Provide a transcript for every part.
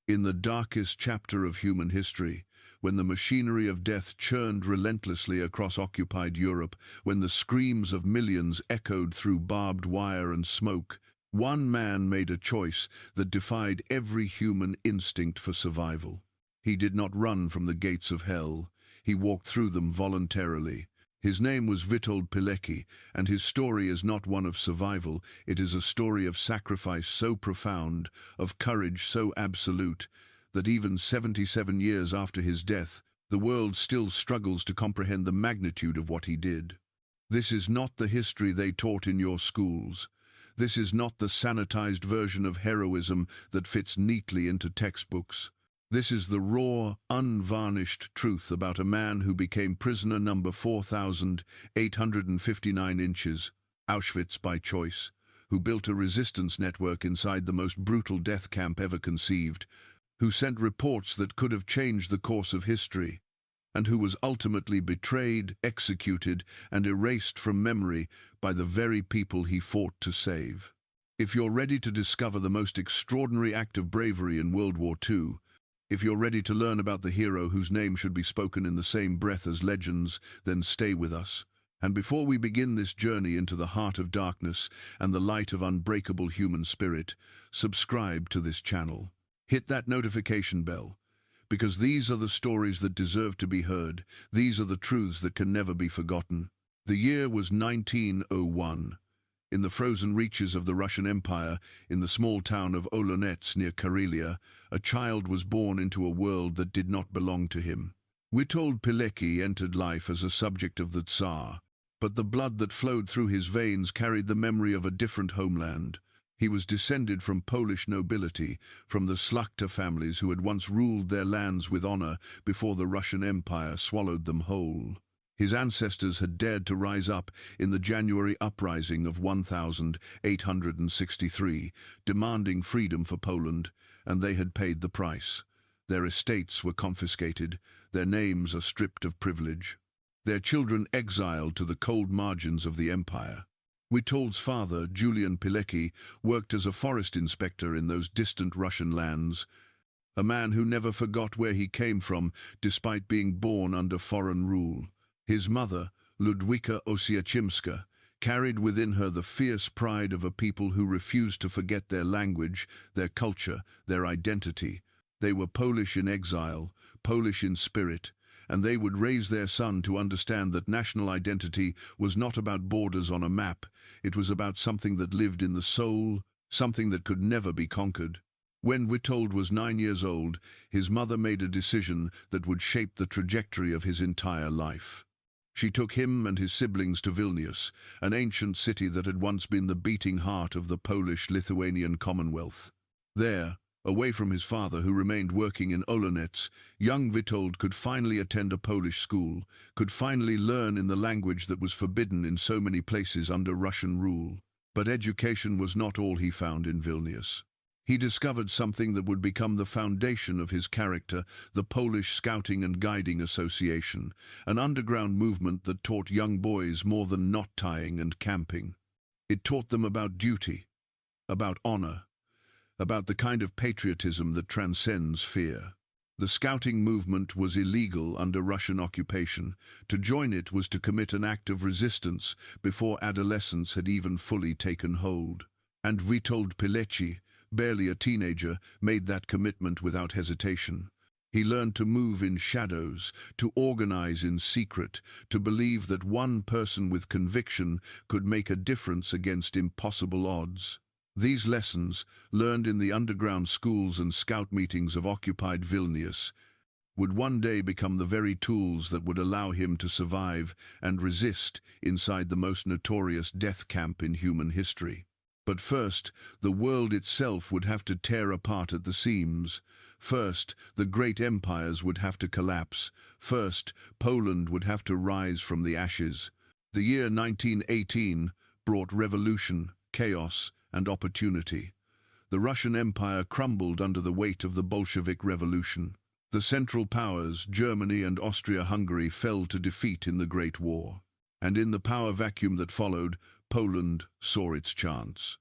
In the darkest chapter of human history, when the machinery of death churned relentlessly across occupied Europe, when the screams of millions echoed through barbed wire and smoke, one man made a choice that defied every human instinct for survival. He did not run from the gates of hell. He walked through them voluntarily. His name was Witold Pilecki, and his story is not one of survival. It is a story of sacrifice so profound, of courage so absolute, that even 77 years after his death, the world still struggles to comprehend the magnitude of what he did. This is not the history they taught in your schools. This is not the sanitized version of heroism that fits neatly into textbooks. This is the raw, unvarnished truth about a man who became prisoner number 4,859 inches, Auschwitz by choice, who built a resistance network inside the most brutal death camp ever conceived, who sent reports that could have changed the course of history, and who was ultimately betrayed, executed, and erased from memory by the very people he fought to save. If you're ready to discover the most extraordinary act of bravery in World War II, if you're ready to learn about the hero whose name should be spoken in the same breath as legends, then stay with us. And before we begin this journey into the heart of darkness and the light of unbreakable human spirit, subscribe to this channel. Hit that notification bell, because these are the stories that deserve to be heard. These are the truths that can never be forgotten. The year was 1901. In the frozen reaches of the Russian Empire, in the small town of Olonets near Karelia, a child was born into a world that did not belong to him. Witold Pilecki entered life as a subject of the Tsar, but the blood that flowed through his veins carried the memory of a different homeland. He was descended from Polish nobility, from the szlachta families who had once ruled their lands with honor before the Russian Empire swallowed them whole. His ancestors had dared to rise up in the January uprising of 1863, demanding freedom for Poland, and they had paid the price. Their estates were confiscated, their names are stripped of privilege, their children exiled to the cold margins of the empire. Witold's father, Julian Pilecki, worked as a forest inspector in those distant Russian lands, a man who never forgot where he came from despite being born under foreign rule. His mother, Ludwika Osiachimska, carried within her the fierce pride of a people who refused to forget their language, their culture, their identity. They were Polish in exile, Polish in spirit, and they would raise their son to understand that national identity was not about borders on a map. It was about something that lived in the soul, something that could never be conquered. When Witold was 9 years old, his mother made a decision that would shape the trajectory of his entire life. She took him and his siblings to Vilnius, an ancient city that had once been the beating heart of the Polish-Lithuanian Commonwealth. There, away from his father who remained working in Olonets, young Witold could finally attend a Polish school, could finally learn in the language that was forbidden in so many places under Russian rule. But education was not all he found in Vilnius. He discovered something that would become the foundation of his character, the Polish Scouting and Guiding Association, an underground movement that taught young boys more than knot tying and camping. It taught them about duty, about honor, about the kind of patriotism that transcends fear. The scouting movement was illegal under Russian occupation. To join it was to commit an act of resistance before adolescence had even fully taken hold. And Witold Pilecki, barely a teenager, made that commitment without hesitation. He learned to move in shadows, to organize in secret, to believe that one person with conviction could make a difference against impossible odds. These lessons, learned in the underground schools and scout meetings of occupied Vilnius, would one day become the very tools that would allow him to survive and resist inside the most notorious death camp in human history. But first, the world itself would have to tear apart at the seams. First, the great empires would have to collapse. First, Poland would have to rise from the ashes. The year 1918 brought revolution, chaos, and opportunity. The Russian Empire crumbled under the weight of the Bolshevik Revolution. The Central Powers, Germany and Austria-Hungary, fell to defeat in the Great War. And in the power vacuum that followed, Poland saw its chance.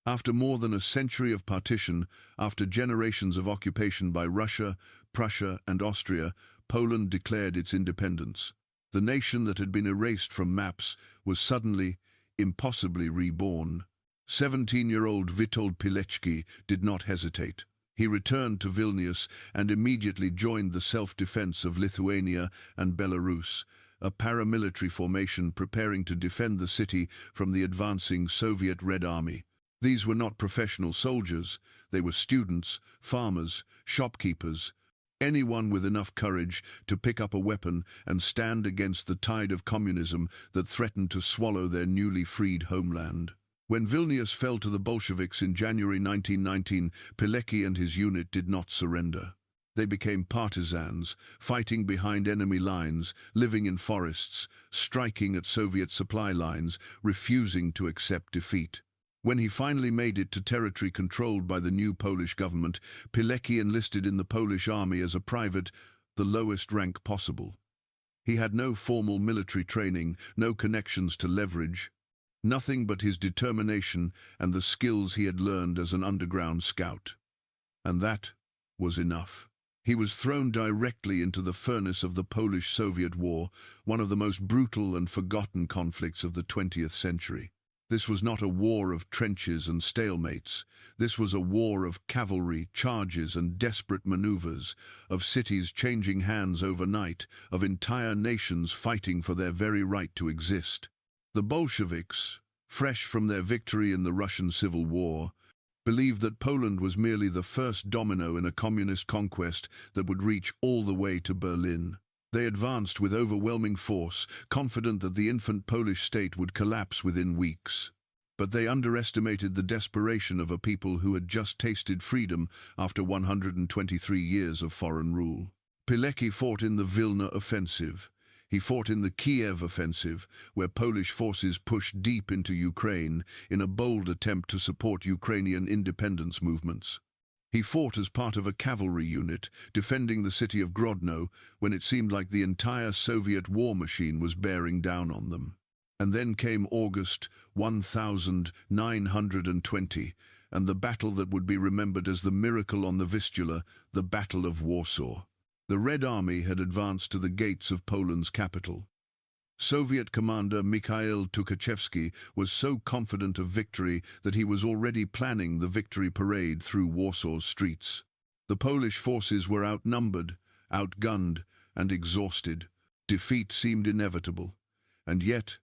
After more than a century of partition, after generations of occupation by Russia, Prussia, and Austria, Poland declared its independence. The nation that had been erased from maps was suddenly, impossibly reborn. 17-year-old Witold Pilecki did not hesitate. He returned to Vilnius and immediately joined the self-defense of Lithuania and Belarus, a paramilitary formation preparing to defend the city from the advancing Soviet Red Army. These were not professional soldiers, they were students, farmers, shopkeepers, anyone with enough courage to pick up a weapon and stand against the tide of communism that threatened to swallow their newly freed homeland. When Vilnius fell to the Bolsheviks in January 1919, Pilecki and his unit did not surrender. They became partisans, fighting behind enemy lines, living in forests, striking at Soviet supply lines, refusing to accept defeat. When he finally made it to territory controlled by the new Polish government, Pilecki enlisted in the Polish army as a private, the lowest rank possible. He had no formal military training, no connections to leverage, nothing but his determination and the skills he had learned as an underground scout. And that was enough. He was thrown directly into the furnace of the Polish-Soviet War, one of the most brutal and forgotten conflicts of the 20th century. This was not a war of trenches and stalemates. This was a war of cavalry, charges, and desperate maneuvers, of cities changing hands overnight, of entire nations fighting for their very right to exist. The Bolsheviks, fresh from their victory in the Russian Civil War, believed that Poland was merely the first domino in a communist conquest that would reach all the way to Berlin. They advanced with overwhelming force, confident that the infant Polish state would collapse within weeks. But they underestimated the desperation of a people who had just tasted freedom after 123 years of foreign rule. Pilecki fought in the Vilna offensive. He fought in the Kiev offensive, where Polish forces pushed deep into Ukraine in a bold attempt to support Ukrainian independence movements. He fought as part of a cavalry unit, defending the city of Grodno when it seemed like the entire Soviet war machine was bearing down on them. And then came August 1920, and the battle that would be remembered as the miracle on the Vistula, the Battle of Warsaw. The Red Army had advanced to the gates of Poland's capital. Soviet commander Mikhail Tukhachevsky was so confident of victory that he was already planning the victory parade through Warsaw's streets. The Polish forces were outnumbered, outgunned, and exhausted. Defeat seemed inevitable. And yet,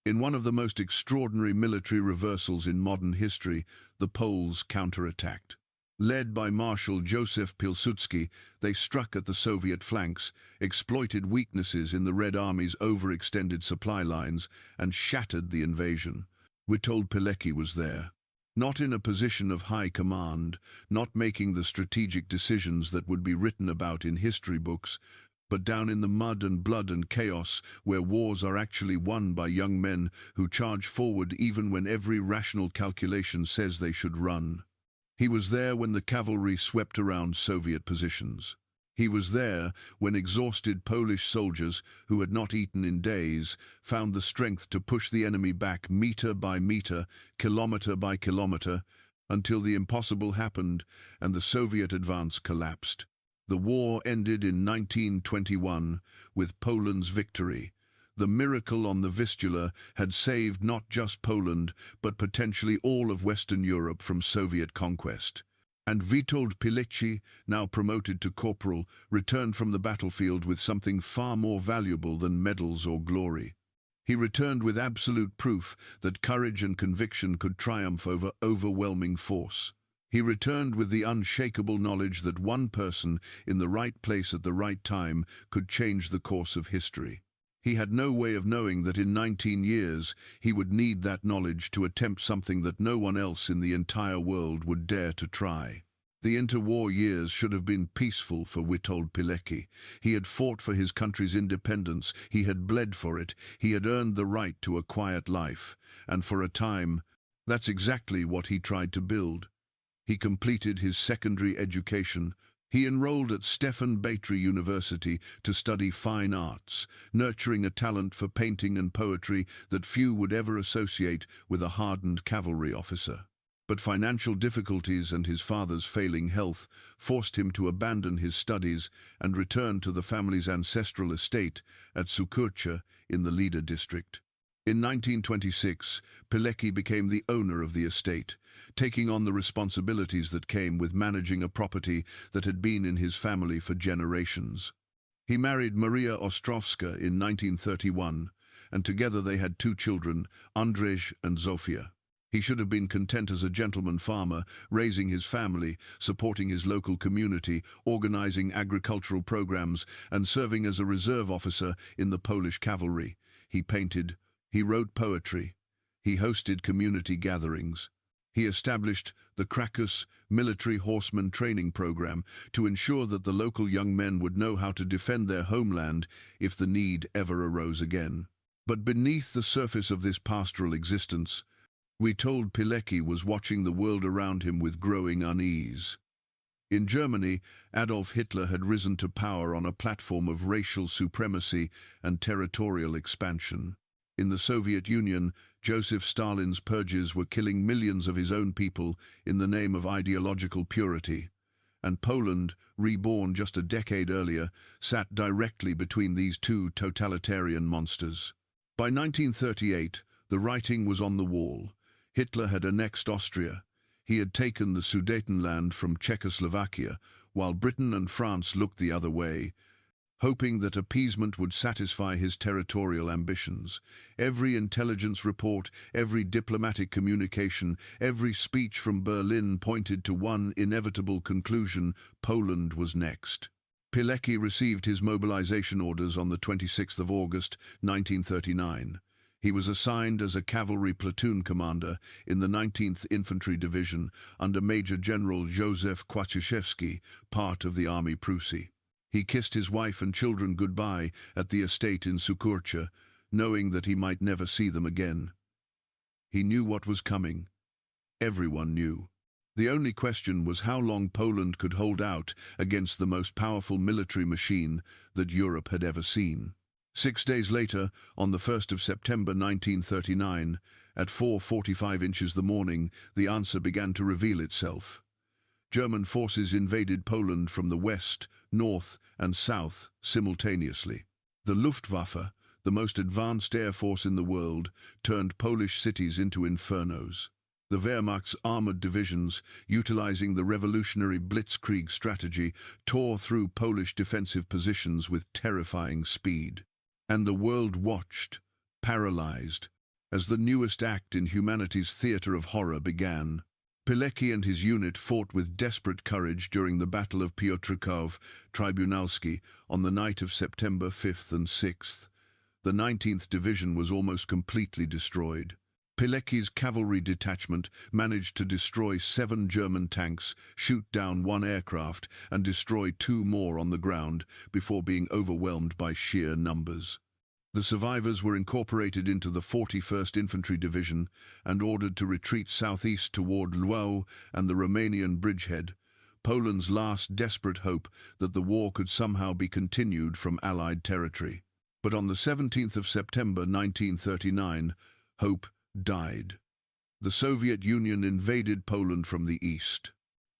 in one of the most extraordinary military reversals in modern history, the Poles counterattacked. Led by Marshal Józef Pilsudski, they struck at the Soviet flanks, exploited weaknesses in the Red Army's overextended supply lines, and shattered the invasion. Witold Pilecki was there. Not in a position of high command, not making the strategic decisions that would be written about in history books, but down in the mud and blood and chaos where wars are actually won by young men who charge forward even when every rational calculation says they should run. He was there when the cavalry swept around Soviet positions. He was there when exhausted Polish soldiers, who had not eaten in days, found the strength to push the enemy back meter by meter, kilometer by kilometer, until the impossible happened and the Soviet advance collapsed. The war ended in 1921 with Poland's victory. The miracle on the Vistula had saved not just Poland, but potentially all of Western Europe from Soviet conquest. And Witold Pilecki, now promoted to corporal, returned from the battlefield with something far more valuable than medals or glory. He returned with absolute proof that courage and conviction could triumph over overwhelming force. He returned with the unshakable knowledge that one person in the right place at the right time could change the course of history. He had no way of knowing that in 19 years he would need that knowledge to attempt something that no one else in the entire world would dare to try. The interwar years should have been peaceful for Witold Pilecki. He had fought for his country's independence, he had bled for it, he had earned the right to a quiet life, and for a time, that's exactly what he tried to build. He completed his secondary education. He enrolled at Stefan Batory University to study fine arts, nurturing a talent for painting and poetry that few would ever associate with a hardened cavalry officer. But financial difficulties and his father's failing health forced him to abandon his studies and return to the family's ancestral estate at Sukurcha in the Lida district. In 1926, Pilecki became the owner of the estate, taking on the responsibilities that came with managing a property that had been in his family for generations. He married Maria Ostrovska in 1931, and together they had two children, Andrzej and Zofia. He should have been content as a gentleman farmer, raising his family, supporting his local community, organizing agricultural programs, and serving as a reserve officer in the Polish cavalry. He painted, he wrote poetry, he hosted community gatherings. He established the Krakus military horseman training program to ensure that the local young men would know how to defend their homeland if the need ever arose again. But beneath the surface of this pastoral existence, Witold Pilecki was watching the world around him with growing unease. In Germany, Adolf Hitler had risen to power on a platform of racial supremacy and territorial expansion. In the Soviet Union, Joseph Stalin's purges were killing millions of his own people in the name of ideological purity. And Poland, reborn just a decade earlier, sat directly between these two totalitarian monsters. By 1938, the writing was on the wall. Hitler had annexed Austria. He had taken the Sudetenland from Czechoslovakia, while Britain and France looked the other way, hoping that appeasement would satisfy his territorial ambitions. Every intelligence report, every diplomatic communication, every speech from Berlin pointed to one inevitable conclusion: Poland was next. Pilecki received his mobilization orders on the 26th of August, 1939. He was assigned as a cavalry platoon commander in the 19th Infantry Division under Major General Józef Kłaszewski, part of the Army Prusy. He kissed his wife and children goodbye at the estate in Sukurcha, knowing that he might never see them again. He knew what was coming. Everyone knew. The only question was how long Poland could hold out against the most powerful military machine that Europe had ever seen. 6 days later, on the 1st of September 1939, at 4:45 inches the morning, the answer began to reveal itself. German forces invaded Poland from the west, north, and south simultaneously. The Luftwaffe, the most advanced air force in the world, turned Polish cities into infernos. The Wehrmacht's armored divisions, utilizing the revolutionary blitzkrieg strategy, tore through Polish defensive positions with terrifying speed. And the world watched, paralyzed, as the newest act in humanity's theater of horror began. Pilecki and his unit fought with desperate courage during the Battle of Piotrków Trybunalski on the night of September 5th and 6th. The 19th Division was almost completely destroyed. Pilecki's cavalry detachment managed to destroy 7 German tanks, shoot down 1 aircraft, and destroy 2 more on the ground before being overwhelmed by sheer numbers. The survivors were incorporated into the 41st Infantry Division and ordered to retreat southeast toward Lwów and the Romanian bridgehead, Poland's last desperate hope that the war could somehow be continued from Allied territory. But on the 17th of September 1939, hope died. The Soviet Union invaded Poland from the east.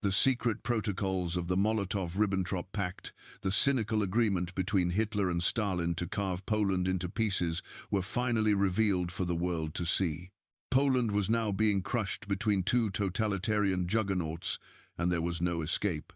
The secret protocols of the Molotov-Ribbentrop Pact, the cynical agreement between Hitler and Stalin to carve Poland into pieces, were finally revealed for the world to see. Poland was now being crushed between 2 totalitarian juggernauts, and there was no escape.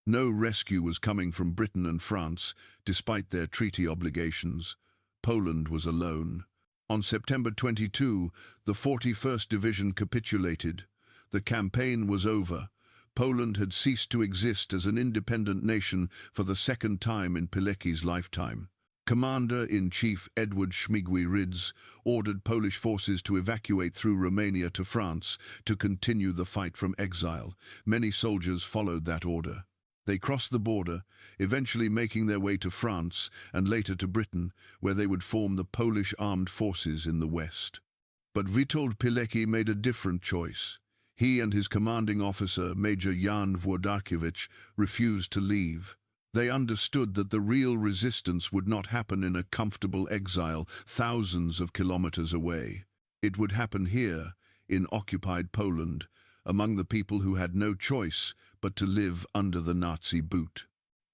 No rescue was coming from Britain and France, despite their treaty obligations. Poland was alone. On September 22, the 41st Division capitulated. The campaign was over. Poland had ceased to exist as an independent nation for the second time in Pilecki's lifetime. Commander-in-Chief Edward Śmigły-Rydz ordered Polish forces to evacuate through Romania to France to continue the fight from exile. Many soldiers followed that order. They crossed the border, eventually making their way to France and later to Britain, where they would form the Polish armed forces in the west. But Witold Pilecki made a different choice. He and his commanding officer, Major Jan Włodarkiewicz, refused to leave. They understood that the real resistance would not happen in a comfortable exile thousands of kilometers away. It would happen here, in occupied Poland, among the people who had no choice but to live under the Nazi boot.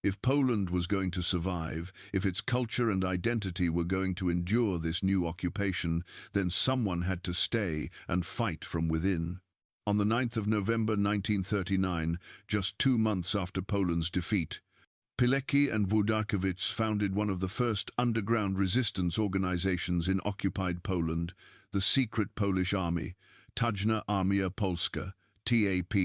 If Poland was going to survive, if its culture and identity were going to endure this new occupation, then someone had to stay and fight from within. On the 9th of November 1939, just 2 months after Poland's defeat, Pilecki and Włodarkiewicz founded one of the first underground resistance organizations in occupied Poland, the secret Polish army, Tajna Armia Polska, TAP.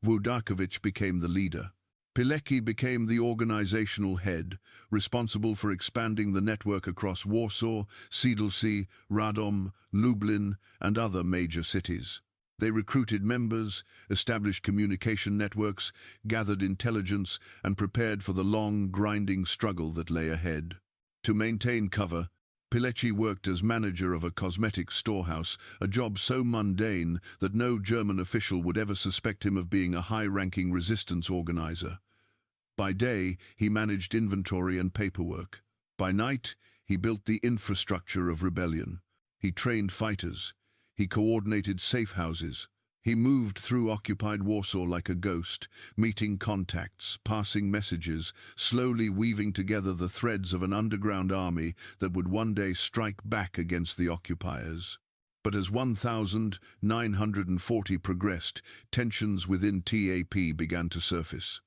Włodarkiewicz became the leader. Pilecki became the organizational head, responsible for expanding the network across Warsaw, Siedlce, Radom, Lublin, and other major cities. They recruited members, established communication networks, gathered intelligence, and prepared for the long, grinding struggle that lay ahead. To maintain cover, Pilecki worked as manager of a cosmetic storehouse, a job so mundane that no German official would ever suspect him of being a high-ranking resistance organizer. By day, he managed inventory and paperwork. By night, he built the infrastructure of rebellion. He trained fighters. He coordinated safe houses. He moved through occupied Warsaw like a ghost, meeting contacts, passing messages, slowly weaving together the threads of an underground army that would one day strike back against the occupiers. But as 1940 progressed, tensions within TAP began to surface.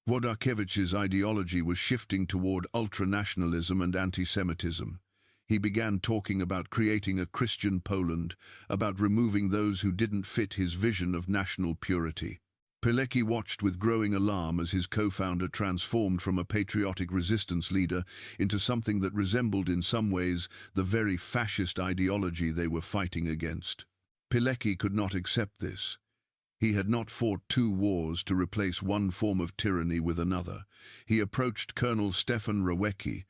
Włodarkiewicz's ideology was shifting toward ultranationalism and anti-Semitism. He began talking about creating a Christian Poland, about removing those who didn't fit his vision of national purity. Pilecki watched with growing alarm as his co-founder transformed from a patriotic resistance leader into something that resembled in some ways the very fascist ideology they were fighting against. Pilecki could not accept this. He had not fought 2 wars to replace one form of tyranny with another. He approached Colonel Stefan Rowecki,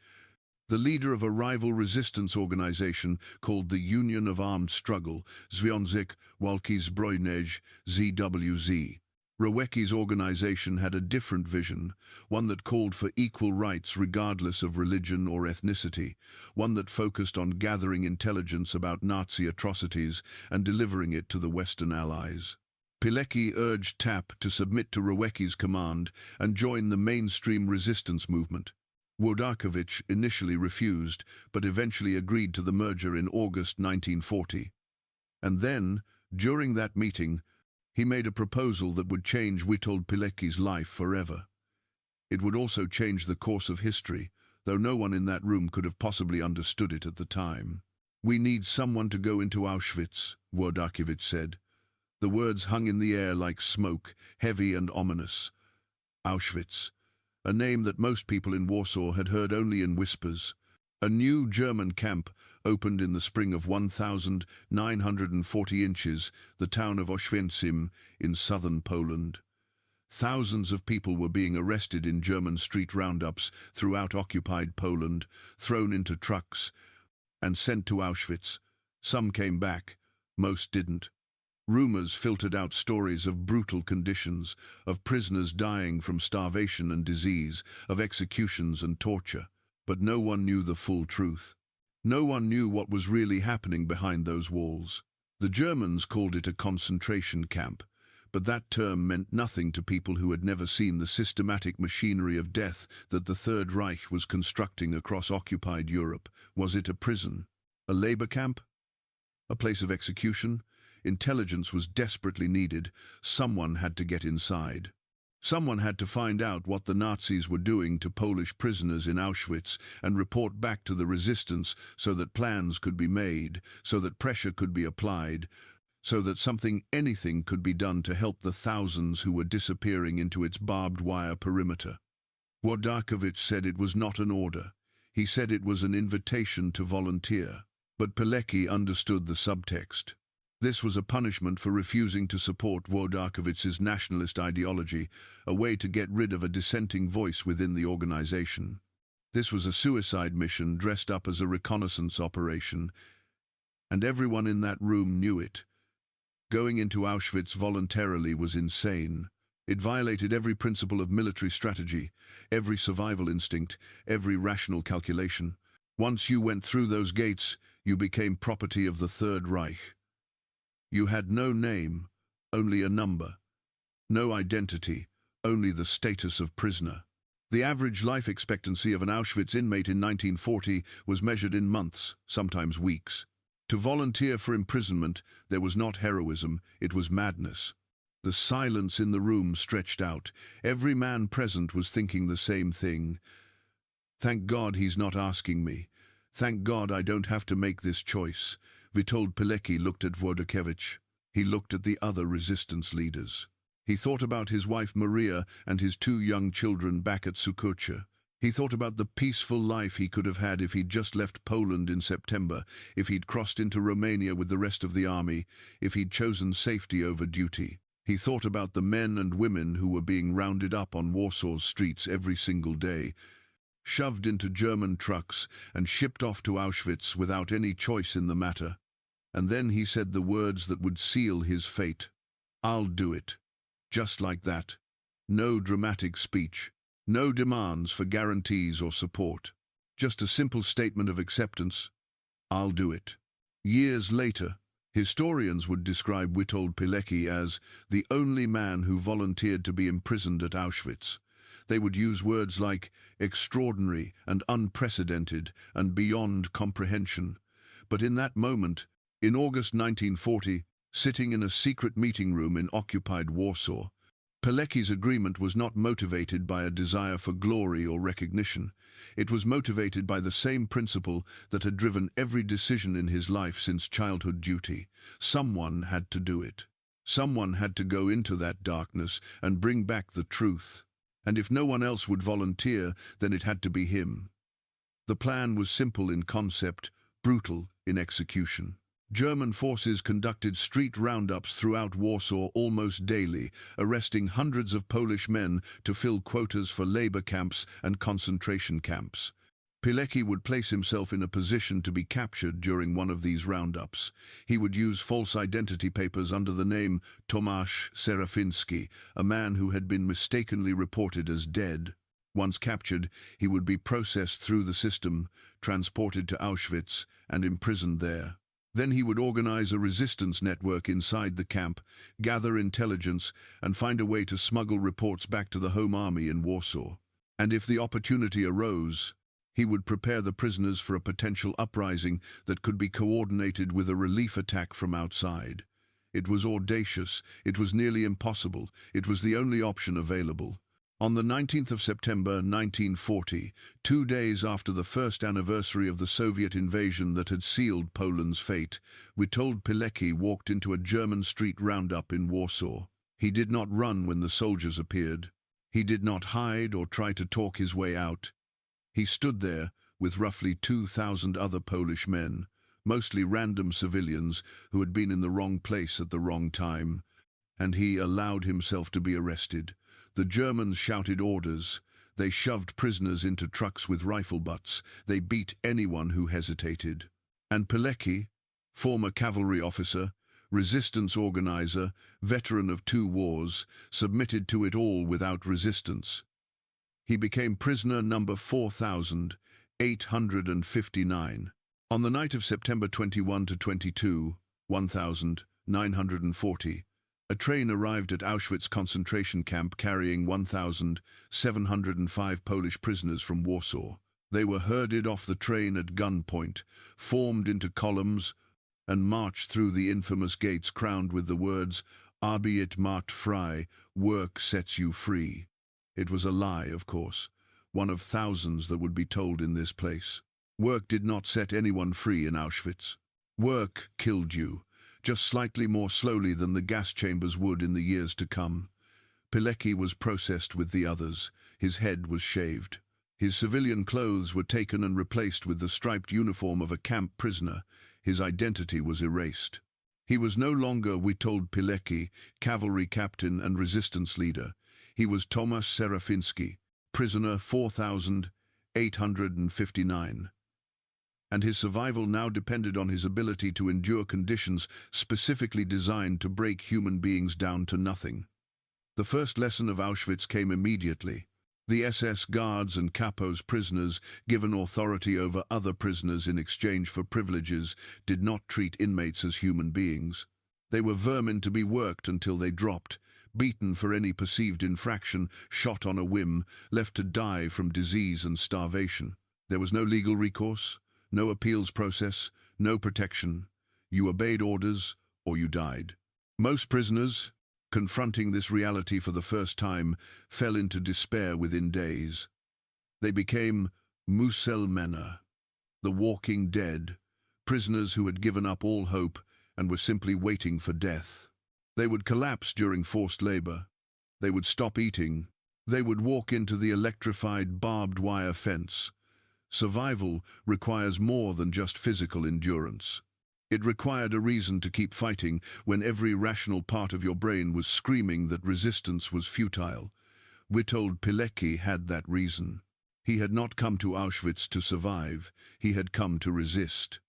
the leader of a rival resistance organization called the Union of Armed Struggle, Związek Walki Zbrojnej, ZWZ. Rowecki's organization had a different vision, one that called for equal rights regardless of religion or ethnicity, one that focused on gathering intelligence about Nazi atrocities and delivering it to the Western Allies. Pilecki urged TAP to submit to Rowecki's command and join the mainstream resistance movement. Włodarkiewicz initially refused, but eventually agreed to the merger in August 1940. And then, during that meeting, he made a proposal that would change Witold Pilecki's life forever. It would also change the course of history, though no one in that room could have possibly understood it at the time. "We need someone to go into Auschwitz," Włodarkiewicz said. The words hung in the air like smoke, heavy and ominous. Auschwitz, a name that most people in Warsaw had heard only in whispers. A new German camp opened in the spring of 1940 inches, the town of Oświęcim in southern Poland. Thousands of people were being arrested in German street roundups throughout occupied Poland, thrown into trucks, and sent to Auschwitz. Some came back, most didn't. Rumors filtered out stories of brutal conditions, of prisoners dying from starvation and disease, of executions and torture. But no one knew the full truth. No one knew what was really happening behind those walls. The Germans called it a concentration camp, but that term meant nothing to people who had never seen the systematic machinery of death that the Third Reich was constructing across occupied Europe. Was it a prison? A labor camp? A place of execution? Intelligence was desperately needed. Someone had to get inside. Someone had to find out what the Nazis were doing to Polish prisoners in Auschwitz and report back to the resistance so that plans could be made, so that pressure could be applied, so that anything could be done to help the thousands who were disappearing into its barbed wire perimeter. Włodarkiewicz said it was not an order. He said it was an invitation to volunteer. But Pilecki understood the subtext. This was a punishment for refusing to support Włodarkiewicz's nationalist ideology, a way to get rid of a dissenting voice within the organization. This was a suicide mission dressed up as a reconnaissance operation, and everyone in that room knew it. Going into Auschwitz voluntarily was insane. It violated every principle of military strategy, every survival instinct, every rational calculation. Once you went through those gates, you became property of the Third Reich. You had no name, only a number. No identity, only the status of prisoner. The average life expectancy of an Auschwitz inmate in 1940 was measured in months, sometimes weeks. To volunteer for imprisonment, there was not heroism, it was madness. The silence in the room stretched out. Every man present was thinking the same thing. Thank God he's not asking me. Thank God I don't have to make this choice. Witold Pilecki looked at Wojciech. He looked at the other resistance leaders. He thought about his wife Maria and his 2 young children back at Sukocha. He thought about the peaceful life he could have had if he'd just left Poland in September, if he'd crossed into Romania with the rest of the army, if he'd chosen safety over duty. He thought about the men and women who were being rounded up on Warsaw's streets every single day, shoved into German trucks and shipped off to Auschwitz without any choice in the matter. And then he said the words that would seal his fate. "I'll do it." Just like that. No dramatic speech. No demands for guarantees or support. Just a simple statement of acceptance. I'll do it. Years later, historians would describe Witold Pilecki as the only man who volunteered to be imprisoned at Auschwitz. They would use words like extraordinary and unprecedented and beyond comprehension. But in that moment, in August 1940, sitting in a secret meeting room in occupied Warsaw, Pilecki's agreement was not motivated by a desire for glory or recognition. It was motivated by the same principle that had driven every decision in his life since childhood duty. Someone had to do it. Someone had to go into that darkness and bring back the truth. And if no one else would volunteer, then it had to be him. The plan was simple in concept, brutal in execution. German forces conducted street roundups throughout Warsaw almost daily, arresting hundreds of Polish men to fill quotas for labor camps and concentration camps. Pilecki would place himself in a position to be captured during one of these roundups. He would use false identity papers under the name Tomasz Serafiński, a man who had been mistakenly reported as dead. Once captured, he would be processed through the system, transported to Auschwitz, and imprisoned there. Then he would organize a resistance network inside the camp, gather intelligence, and find a way to smuggle reports back to the Home Army in Warsaw. And if the opportunity arose, he would prepare the prisoners for a potential uprising that could be coordinated with a relief attack from outside. It was audacious, it was nearly impossible, it was the only option available. On the 19th of September 1940, 2 days after the first anniversary of the Soviet invasion that had sealed Poland's fate, Witold Pilecki walked into a German street roundup in Warsaw. He did not run when the soldiers appeared. He did not hide or try to talk his way out. He stood there with roughly 2,000 other Polish men, mostly random civilians who had been in the wrong place at the wrong time, and he allowed himself to be arrested. The Germans shouted orders. They shoved prisoners into trucks with rifle butts. They beat anyone who hesitated. And Pilecki, former cavalry officer, resistance organizer, veteran of 2 wars, submitted to it all without resistance. He became prisoner number 4,859. On the night of September 21 to 22, 1940, a train arrived at Auschwitz concentration camp carrying 1,705 Polish prisoners from Warsaw. They were herded off the train at gunpoint, formed into columns, and marched through the infamous gates crowned with the words, "Arbeit macht frei," work sets you free. It was a lie, of course, one of thousands that would be told in this place. Work did not set anyone free in Auschwitz. Work killed you, just slightly more slowly than the gas chambers would in the years to come. Pilecki was processed with the others. His head was shaved. His civilian clothes were taken and replaced with the striped uniform of a camp prisoner. His identity was erased. He was no longer Witold Pilecki, cavalry captain and resistance leader. He was Tomasz Serafiński, prisoner 4,859. And his survival now depended on his ability to endure conditions specifically designed to break human beings down to nothing. The first lesson of Auschwitz came immediately. The SS guards and Kapo's prisoners, given authority over other prisoners in exchange for privileges, did not treat inmates as human beings. They were vermin to be worked until they dropped, beaten for any perceived infraction, shot on a whim, left to die from disease and starvation. There was no legal recourse, no appeals process, no protection. You obeyed orders, or you died. Most prisoners, confronting this reality for the first time, fell into despair within days. They became muselmänner, the walking dead, prisoners who had given up all hope and were simply waiting for death. They would collapse during forced labor. They would stop eating. They would walk into the electrified barbed wire fence. Survival requires more than just physical endurance. It required a reason to keep fighting when every rational part of your brain was screaming that resistance was futile. Witold Pilecki had that reason. He had not come to Auschwitz to survive. He had come to resist.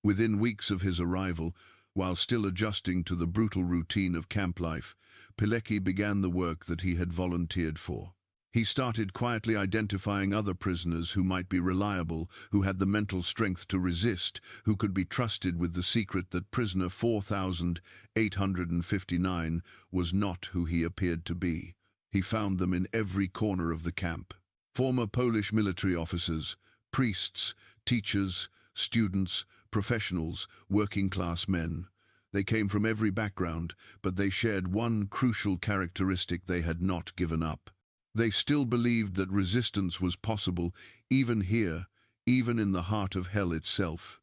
Within weeks of his arrival, while still adjusting to the brutal routine of camp life, Pilecki began the work that he had volunteered for. He started quietly identifying other prisoners who might be reliable, who had the mental strength to resist, who could be trusted with the secret that prisoner 4859 was not who he appeared to be. He found them in every corner of the camp. Former Polish military officers, priests, teachers, students, professionals, working-class men. They came from every background, but they shared one crucial characteristic: they had not given up. They still believed that resistance was possible, even here, even in the heart of hell itself.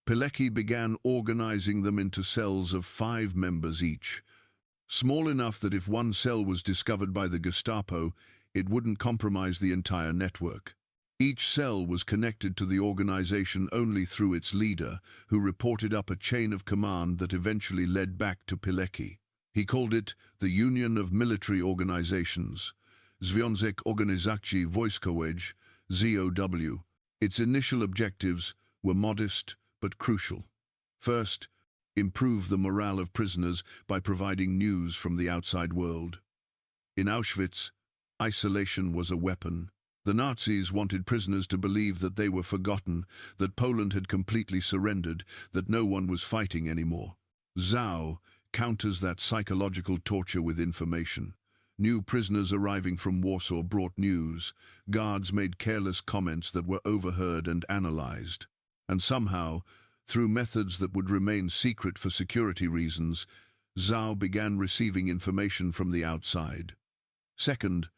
Pilecki began organizing them into cells of 5 members each, small enough that if one cell was discovered by the Gestapo, it wouldn't compromise the entire network. Each cell was connected to the organization only through its leader, who reported up a chain of command that eventually led back to Pilecki. He called it the Union of Military Organizations, Związek Organizacji Wojskowych, ZOW. Its initial objectives were modest but crucial. First, improve the morale of prisoners by providing news from the outside world. In Auschwitz, isolation was a weapon. The Nazis wanted prisoners to believe that they were forgotten, that Poland had completely surrendered, that no one was fighting anymore. ZOW counters that psychological torture with information. New prisoners arriving from Warsaw brought news. Guards made careless comments that were overheard and analyzed. And somehow, through methods that would remain secret for security reasons, ZOW began receiving information from the outside. Second,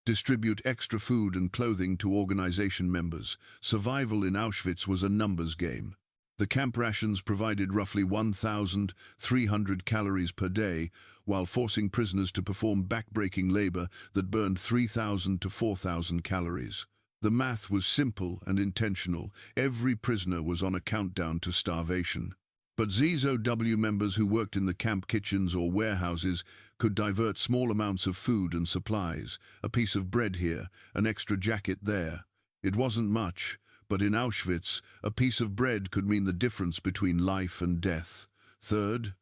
distribute extra food and clothing to organization members. Survival in Auschwitz was a numbers game. The camp rations provided roughly 1,300 calories per day, while forcing prisoners to perform back-breaking labor that burned 3,000 to 4,000 calories. The math was simple and intentional. Every prisoner was on a countdown to starvation. But ZOW members who worked in the camp kitchens or warehouses could divert small amounts of food and supplies, a piece of bread here, an extra jacket there. It wasn't much, but in Auschwitz, a piece of bread could mean the difference between life and death. Third,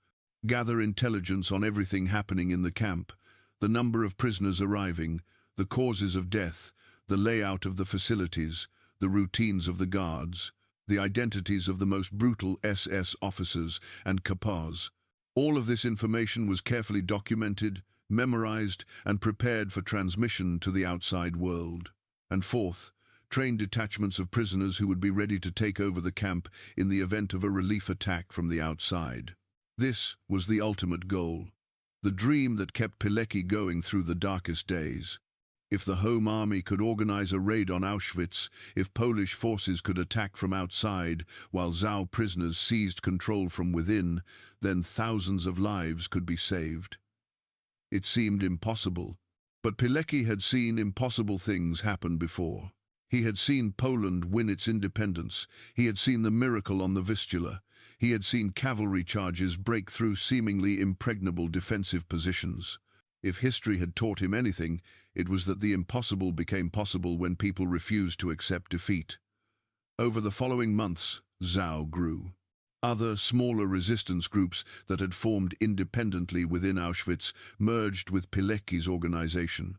gather intelligence on everything happening in the camp: the number of prisoners arriving, the causes of death, the layout of the facilities, the routines of the guards, the identities of the most brutal SS officers and kapos. All of this information was carefully documented, memorized, and prepared for transmission to the outside world. And fourth, train detachments of prisoners who would be ready to take over the camp in the event of a relief attack from the outside. This was the ultimate goal, the dream that kept Pilecki going through the darkest days. If the Home Army could organize a raid on Auschwitz, if Polish forces could attack from outside while ZOW prisoners seized control from within, then thousands of lives could be saved. It seemed impossible, but Pilecki had seen impossible things happen before. He had seen Poland win its independence. He had seen the miracle on the Vistula. He had seen cavalry charges break through seemingly impregnable defensive positions. If history had taught him anything, it was that the impossible became possible when people refused to accept defeat. Over the following months, ZOW grew. Other, smaller resistance groups that had formed independently within Auschwitz merged with Pilecki's organization.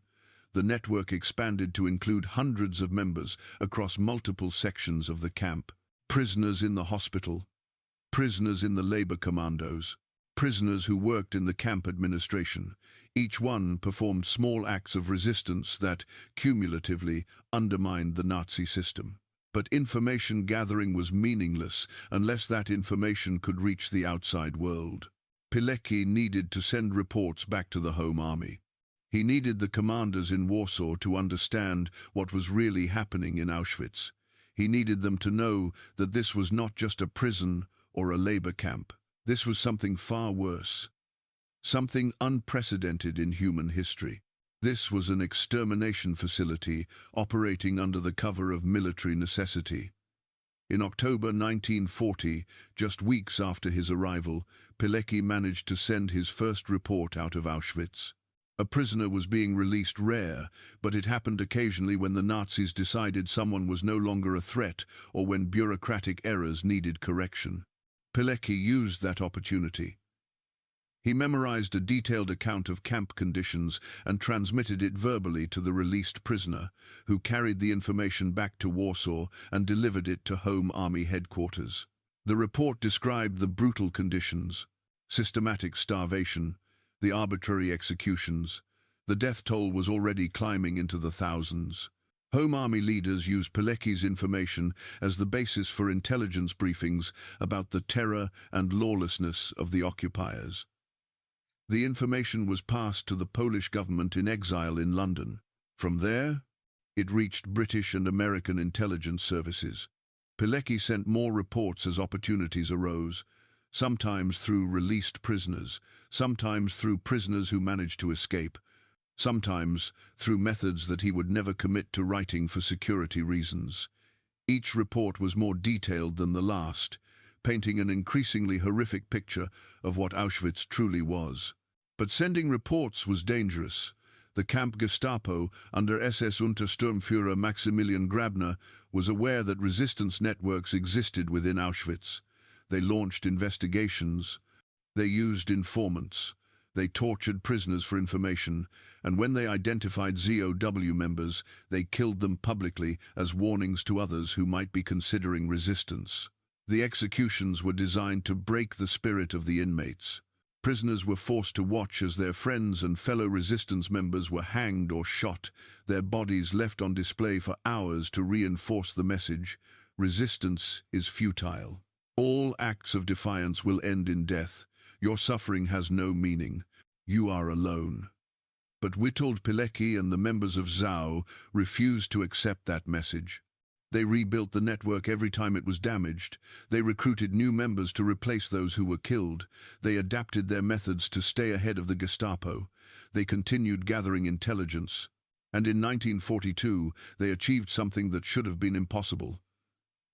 The network expanded to include hundreds of members across multiple sections of the camp: prisoners in the hospital, prisoners in the labor commandos, prisoners who worked in the camp administration. Each one performed small acts of resistance that, cumulatively, undermined the Nazi system. But information gathering was meaningless unless that information could reach the outside world. Pilecki needed to send reports back to the Home Army. He needed the commanders in Warsaw to understand what was really happening in Auschwitz. He needed them to know that this was not just a prison or a labor camp. This was something far worse, something unprecedented in human history. This was an extermination facility operating under the cover of military necessity. In October 1940, just weeks after his arrival, Pilecki managed to send his first report out of Auschwitz. A prisoner was being released rare, but it happened occasionally when the Nazis decided someone was no longer a threat or when bureaucratic errors needed correction. Pilecki used that opportunity. He memorized a detailed account of camp conditions and transmitted it verbally to the released prisoner, who carried the information back to Warsaw and delivered it to Home Army headquarters. The report described the brutal conditions: systematic starvation, the arbitrary executions. The death toll was already climbing into the thousands. Home Army leaders used Pilecki's information as the basis for intelligence briefings about the terror and lawlessness of the occupiers. The information was passed to the Polish government in exile in London. From there, it reached British and American intelligence services. Pilecki sent more reports as opportunities arose, sometimes through released prisoners, sometimes through prisoners who managed to escape, sometimes through methods that he would never commit to writing for security reasons. Each report was more detailed than the last, painting an increasingly horrific picture of what Auschwitz truly was. But sending reports was dangerous. The camp Gestapo, under SS Untersturmführer Maximilian Grabner, was aware that resistance networks existed within Auschwitz. They launched investigations. They used informants. They tortured prisoners for information, and when they identified ZOW members, they killed them publicly as warnings to others who might be considering resistance. The executions were designed to break the spirit of the inmates. Prisoners were forced to watch as their friends and fellow resistance members were hanged or shot, their bodies left on display for hours to reinforce the message: resistance is futile. All acts of defiance will end in death. Your suffering has no meaning. You are alone. But Witold Pilecki and the members of ZOW refused to accept that message. They rebuilt the network every time it was damaged. They recruited new members to replace those who were killed. They adapted their methods to stay ahead of the Gestapo. They continued gathering intelligence. And in 1942, they achieved something that should have been impossible.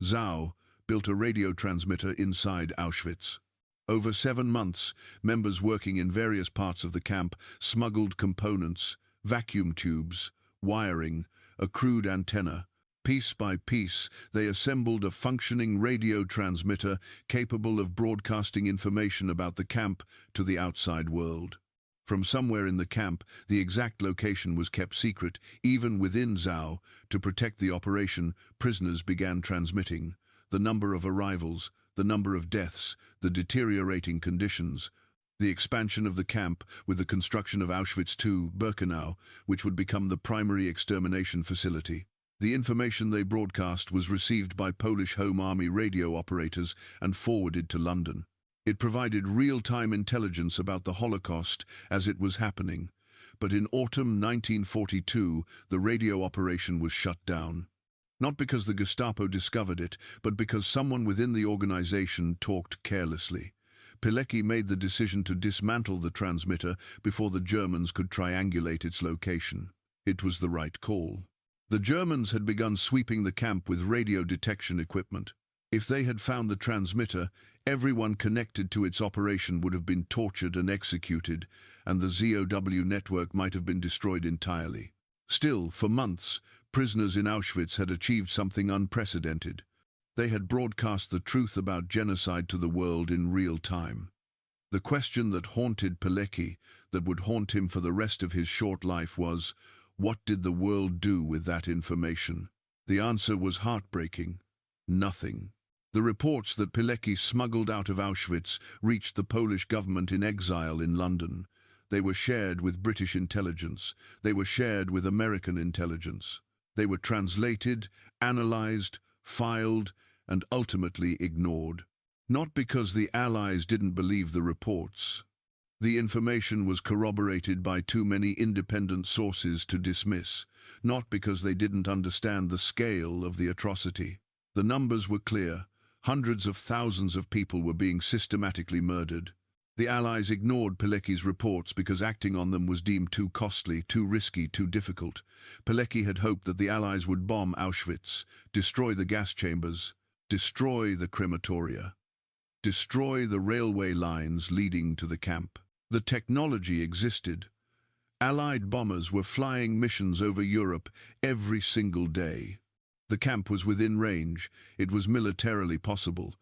ZOW built a radio transmitter inside Auschwitz. Over 7 months, members working in various parts of the camp smuggled components, vacuum tubes, wiring, a crude antenna. Piece by piece, they assembled a functioning radio transmitter capable of broadcasting information about the camp to the outside world. From somewhere in the camp, the exact location was kept secret, even within ZOW. To protect the operation, prisoners began transmitting the number of arrivals, the number of deaths, the deteriorating conditions, the expansion of the camp with the construction of Auschwitz II-Birkenau, which would become the primary extermination facility. The information they broadcast was received by Polish Home Army radio operators and forwarded to London. It provided real-time intelligence about the Holocaust as it was happening. But in autumn 1942, the radio operation was shut down. Not because the Gestapo discovered it, but because someone within the organization talked carelessly. Pilecki made the decision to dismantle the transmitter before the Germans could triangulate its location. It was the right call. The Germans had begun sweeping the camp with radio detection equipment. If they had found the transmitter, everyone connected to its operation would have been tortured and executed, and the ZOW network might have been destroyed entirely. Still, for months, prisoners in Auschwitz had achieved something unprecedented. They had broadcast the truth about genocide to the world in real time. The question that haunted Pilecki, that would haunt him for the rest of his short life, was, what did the world do with that information? The answer was heartbreaking: nothing. The reports that Pilecki smuggled out of Auschwitz reached the Polish government in exile in London. They were shared with British intelligence. They were shared with American intelligence. They were translated, analyzed, filed, and ultimately ignored. Not because the Allies didn't believe the reports. The information was corroborated by too many independent sources to dismiss, not because they didn't understand the scale of the atrocity. The numbers were clear. Hundreds of thousands of people were being systematically murdered. The Allies ignored Pilecki's reports because acting on them was deemed too costly, too risky, too difficult. Pilecki had hoped that the Allies would bomb Auschwitz, destroy the gas chambers, destroy the crematoria, destroy the railway lines leading to the camp. The technology existed. Allied bombers were flying missions over Europe every single day. The camp was within range. It was militarily possible.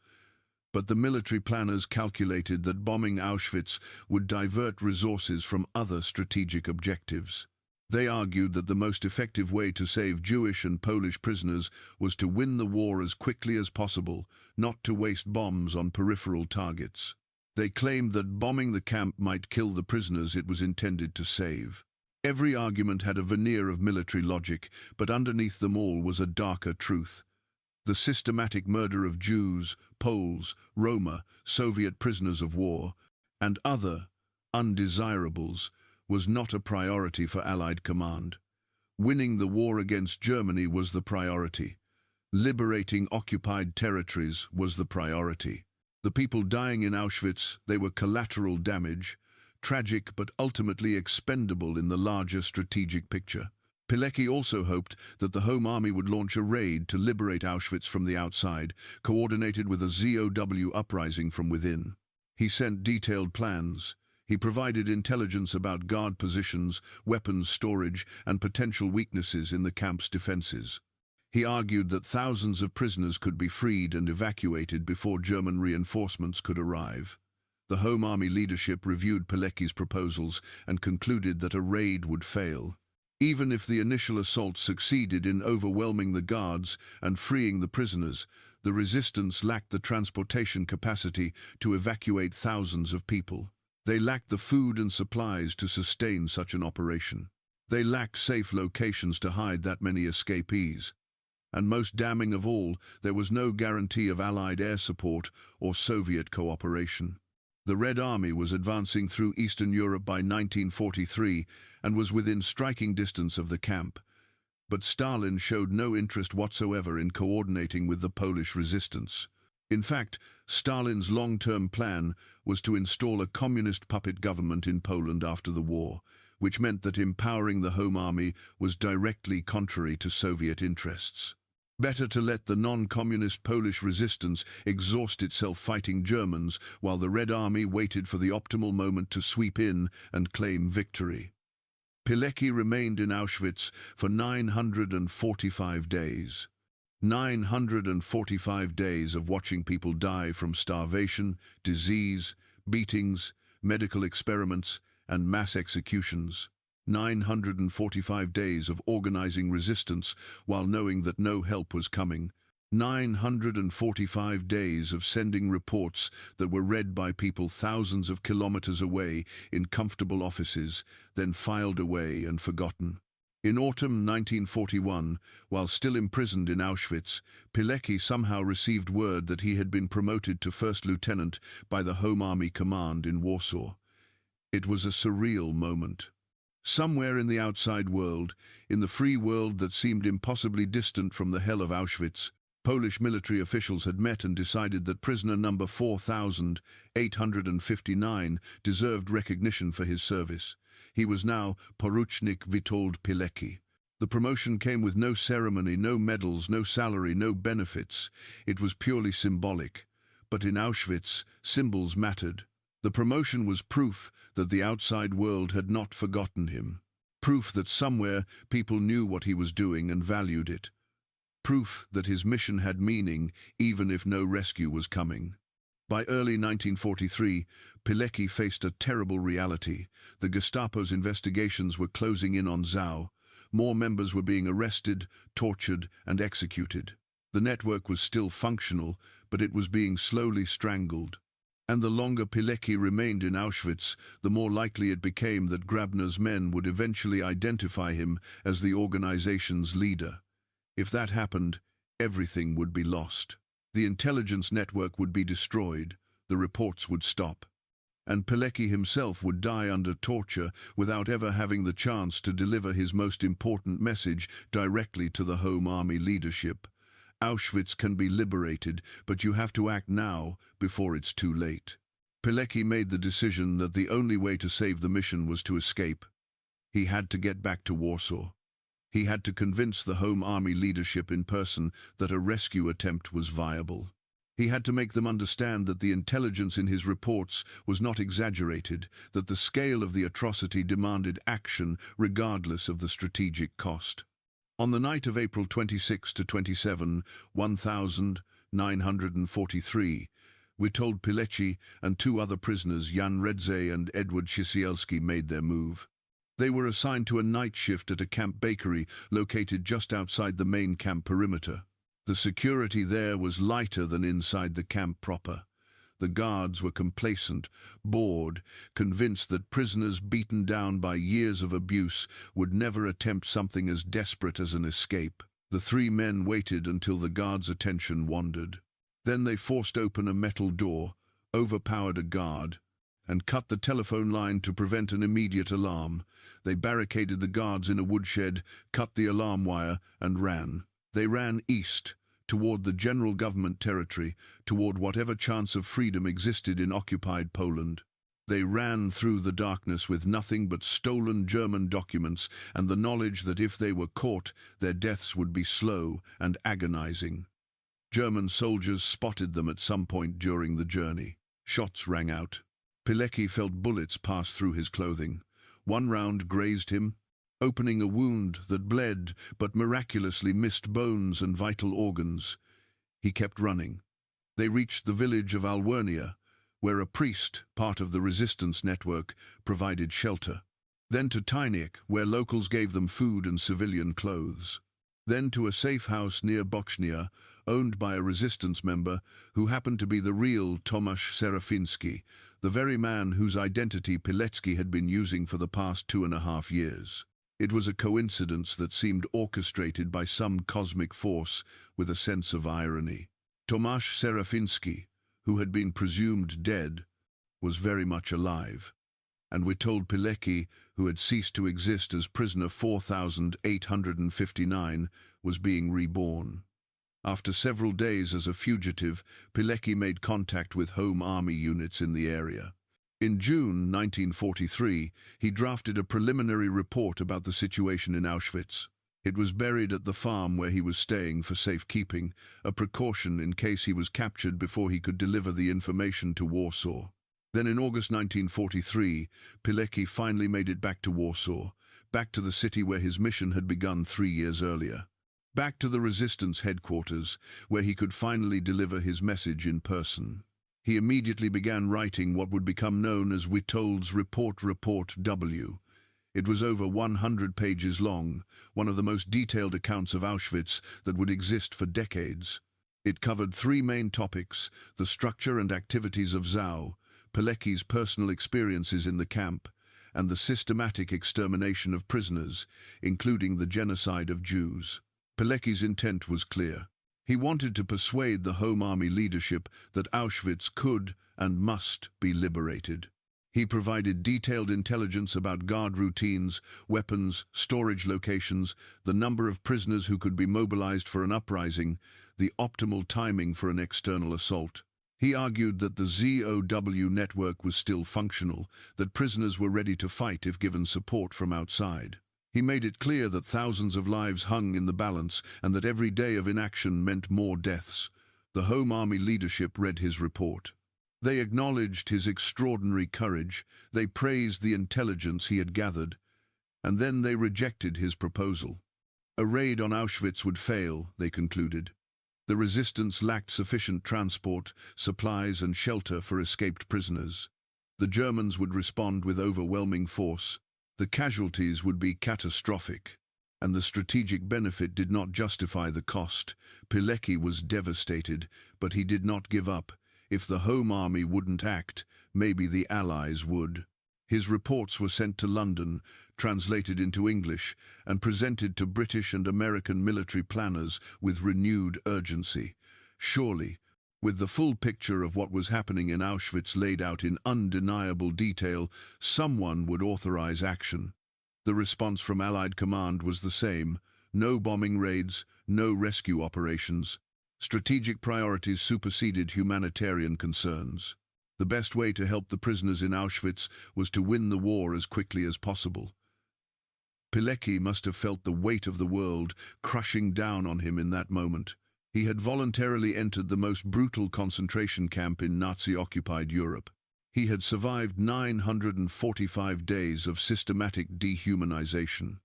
But the military planners calculated that bombing Auschwitz would divert resources from other strategic objectives. They argued that the most effective way to save Jewish and Polish prisoners was to win the war as quickly as possible, not to waste bombs on peripheral targets. They claimed that bombing the camp might kill the prisoners it was intended to save. Every argument had a veneer of military logic, but underneath them all was a darker truth. The systematic murder of Jews, Poles, Roma, Soviet prisoners of war, and other undesirables was not a priority for Allied command. Winning the war against Germany was the priority. Liberating occupied territories was the priority. The people dying in Auschwitz, they were collateral damage, tragic but ultimately expendable in the larger strategic picture. Pilecki also hoped that the Home Army would launch a raid to liberate Auschwitz from the outside, coordinated with a ZOW uprising from within. He sent detailed plans. He provided intelligence about guard positions, weapons storage, and potential weaknesses in the camp's defenses. He argued that thousands of prisoners could be freed and evacuated before German reinforcements could arrive. The Home Army leadership reviewed Pilecki's proposals and concluded that a raid would fail. Even if the initial assault succeeded in overwhelming the guards and freeing the prisoners, the resistance lacked the transportation capacity to evacuate thousands of people. They lacked the food and supplies to sustain such an operation. They lacked safe locations to hide that many escapees. And most damning of all, there was no guarantee of Allied air support or Soviet cooperation. The Red Army was advancing through Eastern Europe by 1943 and was within striking distance of the camp. But Stalin showed no interest whatsoever in coordinating with the Polish resistance. In fact, Stalin's long-term plan was to install a communist puppet government in Poland after the war, which meant that empowering the Home Army was directly contrary to Soviet interests. Better to let the non-communist Polish resistance exhaust itself fighting Germans while the Red Army waited for the optimal moment to sweep in and claim victory. Pilecki remained in Auschwitz for 945 days. 945 days of watching people die from starvation, disease, beatings, medical experiments, and mass executions. 945 days of organizing resistance while knowing that no help was coming. 945 days of sending reports that were read by people thousands of kilometers away in comfortable offices, then filed away and forgotten. In autumn 1941, while still imprisoned in Auschwitz, Pilecki somehow received word that he had been promoted to first lieutenant by the Home Army Command in Warsaw. It was a surreal moment. Somewhere in the outside world, in the free world that seemed impossibly distant from the hell of Auschwitz, Polish military officials had met and decided that prisoner number 4,859 deserved recognition for his service. He was now Porucznik Witold Pilecki. The promotion came with no ceremony, no medals, no salary, no benefits. It was purely symbolic. But in Auschwitz, symbols mattered. The promotion was proof that the outside world had not forgotten him. Proof that somewhere people knew what he was doing and valued it. Proof that his mission had meaning even if no rescue was coming. By early 1943, Pilecki faced a terrible reality. The Gestapo's investigations were closing in on Zau. More members were being arrested, tortured, and executed. The network was still functional, but it was being slowly strangled. And the longer Pilecki remained in Auschwitz, the more likely it became that Grabner's men would eventually identify him as the organization's leader. If that happened, everything would be lost. The intelligence network would be destroyed, the reports would stop, and Pilecki himself would die under torture without ever having the chance to deliver his most important message directly to the Home Army leadership. Auschwitz can be liberated, but you have to act now before it's too late. Pilecki made the decision that the only way to save the mission was to escape. He had to get back to Warsaw. He had to convince the Home Army leadership in person that a rescue attempt was viable. He had to make them understand that the intelligence in his reports was not exaggerated, that the scale of the atrocity demanded action regardless of the strategic cost. On the night of April 26 to 27, 1943, Witold Pilecki and two other prisoners, Jan Redze and Edward Szysielski, made their move. They were assigned to a night shift at a camp bakery located just outside the main camp perimeter. The security there was lighter than inside the camp proper. The guards were complacent, bored, convinced that prisoners beaten down by years of abuse would never attempt something as desperate as an escape. The three men waited until the guards' attention wandered. Then they forced open a metal door, overpowered a guard, and cut the telephone line to prevent an immediate alarm. They barricaded the guards in a woodshed, cut the alarm wire, and ran. They ran east, toward the general government territory, toward whatever chance of freedom existed in occupied Poland. They ran through the darkness with nothing but stolen German documents and the knowledge that if they were caught, their deaths would be slow and agonizing. German soldiers spotted them at some point during the journey. Shots rang out. Pilecki felt bullets pass through his clothing. One round grazed him, opening a wound that bled but miraculously missed bones and vital organs. He kept running. They reached the village of Alwernia, where a priest, part of the resistance network, provided shelter. Then to Tyniec, where locals gave them food and civilian clothes. Then to a safe house near Bochnia, owned by a resistance member who happened to be the real Tomasz Serafiński, the very man whose identity Pilecki had been using for the past 2.5 years. It was a coincidence that seemed orchestrated by some cosmic force with a sense of irony. Tomasz Serafiński, who had been presumed dead, was very much alive, and Witold Pilecki, who had ceased to exist as prisoner 4859, was being reborn. After several days as a fugitive, Pilecki made contact with Home Army units in the area. In June 1943, he drafted a preliminary report about the situation in Auschwitz. It was buried at the farm where he was staying for safekeeping, a precaution in case he was captured before he could deliver the information to Warsaw. Then in August 1943, Pilecki finally made it back to Warsaw, back to the city where his mission had begun 3 years earlier. Back to the resistance headquarters, where he could finally deliver his message in person. He immediately began writing what would become known as Witold's Report W. It was over 100 pages long, one of the most detailed accounts of Auschwitz that would exist for decades. It covered 3 main topics: the structure and activities of ZOW, Pilecki's personal experiences in the camp, and the systematic extermination of prisoners, including the genocide of Jews. Pilecki's intent was clear. He wanted to persuade the Home Army leadership that Auschwitz could and must be liberated. He provided detailed intelligence about guard routines, weapons, storage locations, the number of prisoners who could be mobilized for an uprising, the optimal timing for an external assault. He argued that the ZOW network was still functional, that prisoners were ready to fight if given support from outside. He made it clear that thousands of lives hung in the balance and that every day of inaction meant more deaths. The Home Army leadership read his report. They acknowledged his extraordinary courage, they praised the intelligence he had gathered, and then they rejected his proposal. A raid on Auschwitz would fail, they concluded. The resistance lacked sufficient transport, supplies and shelter for escaped prisoners. The Germans would respond with overwhelming force. The casualties would be catastrophic. And the strategic benefit did not justify the cost. Pilecki was devastated, but he did not give up. If the Home Army wouldn't act, maybe the Allies would. His reports were sent to London, translated into English, and presented to British and American military planners with renewed urgency. Surely, with the full picture of what was happening in Auschwitz laid out in undeniable detail, someone would authorize action. The response from Allied command was the same: no bombing raids, no rescue operations. Strategic priorities superseded humanitarian concerns. The best way to help the prisoners in Auschwitz was to win the war as quickly as possible. Pilecki must have felt the weight of the world crushing down on him in that moment. He had voluntarily entered the most brutal concentration camp in Nazi-occupied Europe. He had survived 945 days of systematic dehumanization.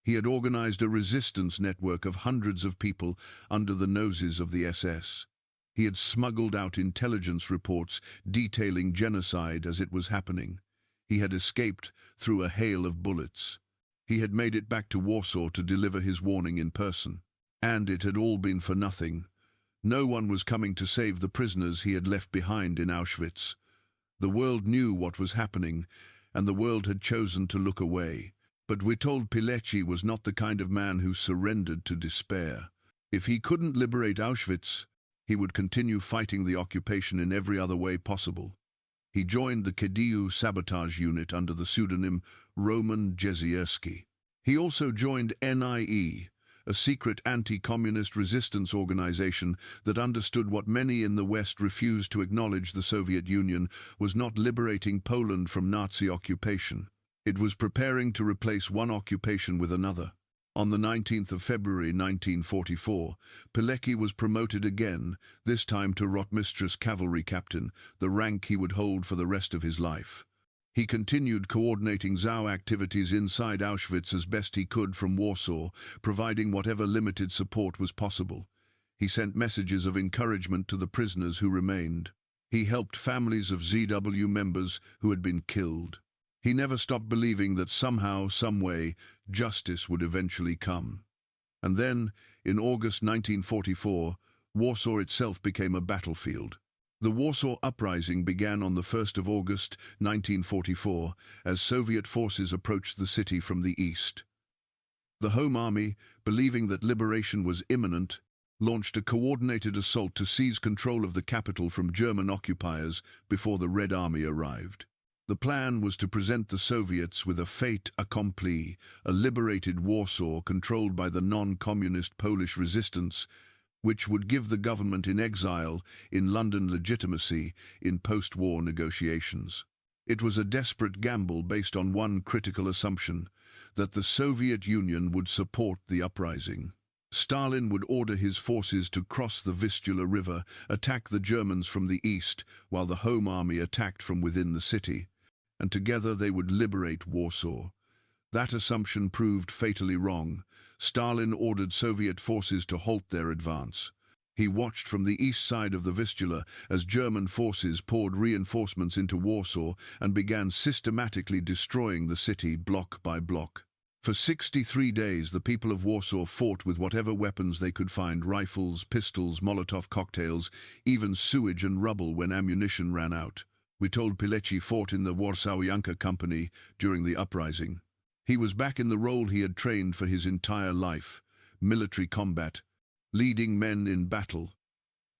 He had organized a resistance network of hundreds of people under the noses of the SS. He had smuggled out intelligence reports detailing genocide as it was happening. He had escaped through a hail of bullets. He had made it back to Warsaw to deliver his warning in person. And it had all been for nothing. No one was coming to save the prisoners he had left behind in Auschwitz. The world knew what was happening, and the world had chosen to look away. But Witold Pilecki was not the kind of man who surrendered to despair. If he couldn't liberate Auschwitz, he would continue fighting the occupation in every other way possible. He joined the Kediu sabotage unit under the pseudonym Roman Jezierski. He also joined NIE, a secret anti-communist resistance organization that understood what many in the West refused to acknowledge: the Soviet Union was not liberating Poland from Nazi occupation. It was preparing to replace one occupation with another. On the 19th of February 1944, Pilecki was promoted again, this time to Rotmistress cavalry captain, the rank he would hold for the rest of his life. He continued coordinating ZOW activities inside Auschwitz as best he could from Warsaw, providing whatever limited support was possible. He sent messages of encouragement to the prisoners who remained. He helped families of ZW members who had been killed. He never stopped believing that somehow, some way, justice would eventually come. And then, in August 1944, Warsaw itself became a battlefield. The Warsaw Uprising began on the 1st of August 1944 as Soviet forces approached the city from the east. The Home Army, believing that liberation was imminent, launched a coordinated assault to seize control of the capital from German occupiers before the Red Army arrived. The plan was to present the Soviets with a fait accompli, a liberated Warsaw controlled by the non-communist Polish resistance, which would give the government in exile in London legitimacy in post-war negotiations. It was a desperate gamble based on one critical assumption: that the Soviet Union would support the uprising. Stalin would order his forces to cross the Vistula River, attack the Germans from the east, while the Home Army attacked from within the city, and together they would liberate Warsaw. That assumption proved fatally wrong. Stalin ordered Soviet forces to halt their advance. He watched from the east side of the Vistula as German forces poured reinforcements into Warsaw and began systematically destroying the city block by block. For 63 days, the people of Warsaw fought with whatever weapons they could find: rifles, pistols, Molotov cocktails, even sewage and rubble when ammunition ran out. Witold Pilecki fought in the Warsawianka Company during the uprising. He was back in the role he had trained for his entire life: military combat, leading men in battle,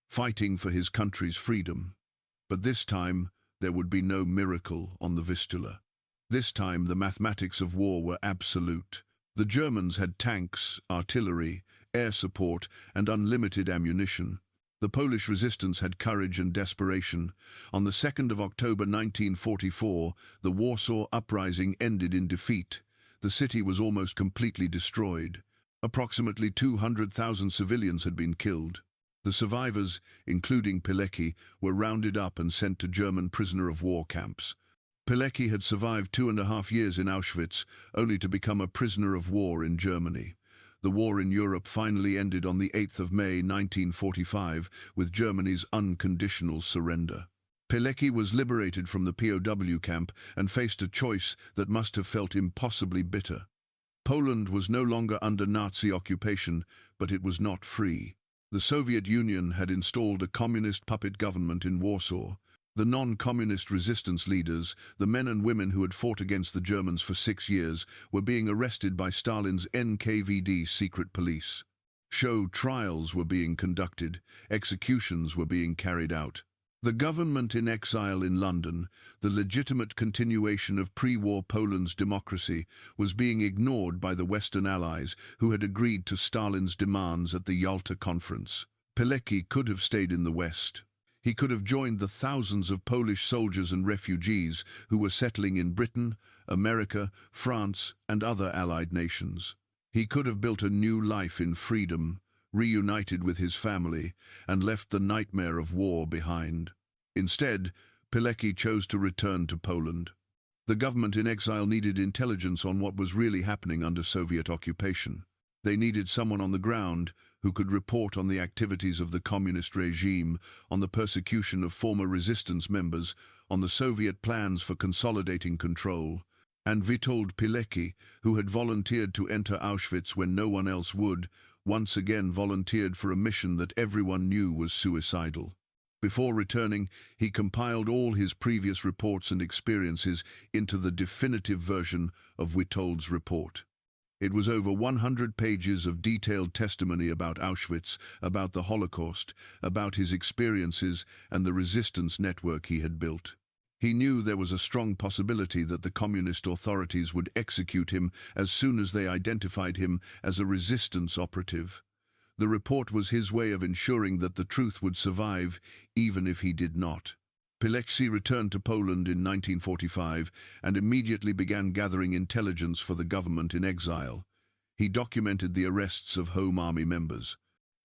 fighting for his country's freedom. But this time, there would be no miracle on the Vistula. This time, the mathematics of war were absolute. The Germans had tanks, artillery, air support, and unlimited ammunition. The Polish resistance had courage and desperation. On the 2nd of October 1944, the Warsaw Uprising ended in defeat. The city was almost completely destroyed. Approximately 200,000 civilians had been killed. The survivors, including Pilecki, were rounded up and sent to German prisoner-of-war camps. Pilecki had survived 2.5 years in Auschwitz, only to become a prisoner of war in Germany. The war in Europe finally ended on the 8th of May 1945 with Germany's unconditional surrender. Pilecki was liberated from the POW camp and faced a choice that must have felt impossibly bitter. Poland was no longer under Nazi occupation, but it was not free. The Soviet Union had installed a communist puppet government in Warsaw. The non-communist resistance leaders, the men and women who had fought against the Germans for 6 years, were being arrested by Stalin's NKVD secret police. Show trials were being conducted, executions were being carried out. The government in exile in London, the legitimate continuation of pre-war Poland's democracy, was being ignored by the Western Allies who had agreed to Stalin's demands at the Yalta Conference. Pilecki could have stayed in the West. He could have joined the thousands of Polish soldiers and refugees who were settling in Britain, America, France, and other Allied nations. He could have built a new life in freedom, reunited with his family, and left the nightmare of war behind. Instead, Pilecki chose to return to Poland. The government in exile needed intelligence on what was really happening under Soviet occupation. They needed someone on the ground who could report on the activities of the communist regime, on the persecution of former resistance members, on the Soviet plans for consolidating control. And Witold Pilecki, who had volunteered to enter Auschwitz when no one else would, once again volunteered for a mission that everyone knew was suicidal. Before returning, he compiled all his previous reports and experiences into the definitive version of Witold's report. It was over 100 pages of detailed testimony about Auschwitz, about the Holocaust, about his experiences and the resistance network he had built. He knew there was a strong possibility that the communist authorities would execute him as soon as they identified him as a resistance operative. The report was his way of ensuring that the truth would survive, even if he did not. Pilecki returned to Poland in 1945 and immediately began gathering intelligence for the government in exile. He documented the arrests of Home Army members.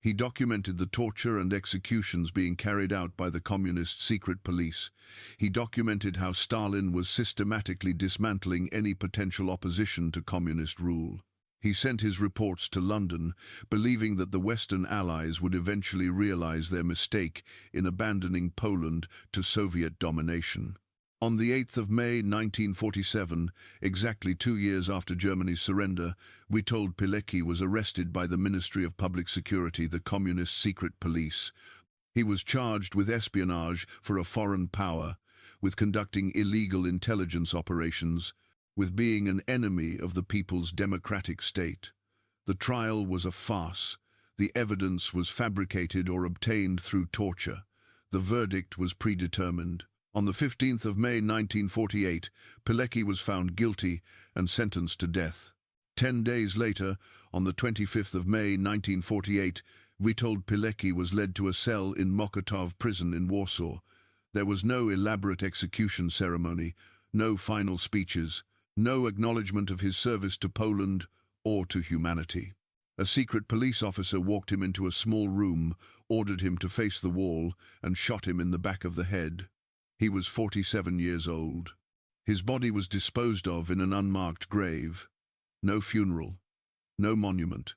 He documented the torture and executions being carried out by the communist secret police. He documented how Stalin was systematically dismantling any potential opposition to communist rule. He sent his reports to London, believing that the Western Allies would eventually realize their mistake in abandoning Poland to Soviet domination. On the 8th of May 1947, exactly 2 years after Germany's surrender, Witold Pilecki was arrested by the Ministry of Public Security, the communist secret police. He was charged with espionage for a foreign power, with conducting illegal intelligence operations, with being an enemy of the people's democratic state. The trial was a farce. The evidence was fabricated or obtained through torture. The verdict was predetermined. On the 15th of May 1948, Pilecki was found guilty and sentenced to death. 10 days later, on the 25th of May 1948, Witold Pilecki was led to a cell in Mokotów prison in Warsaw. There was no elaborate execution ceremony, no final speeches, no acknowledgement of his service to Poland or to humanity. A secret police officer walked him into a small room, ordered him to face the wall, and shot him in the back of the head. He was 47 years old. His body was disposed of in an unmarked grave. No funeral, no monument,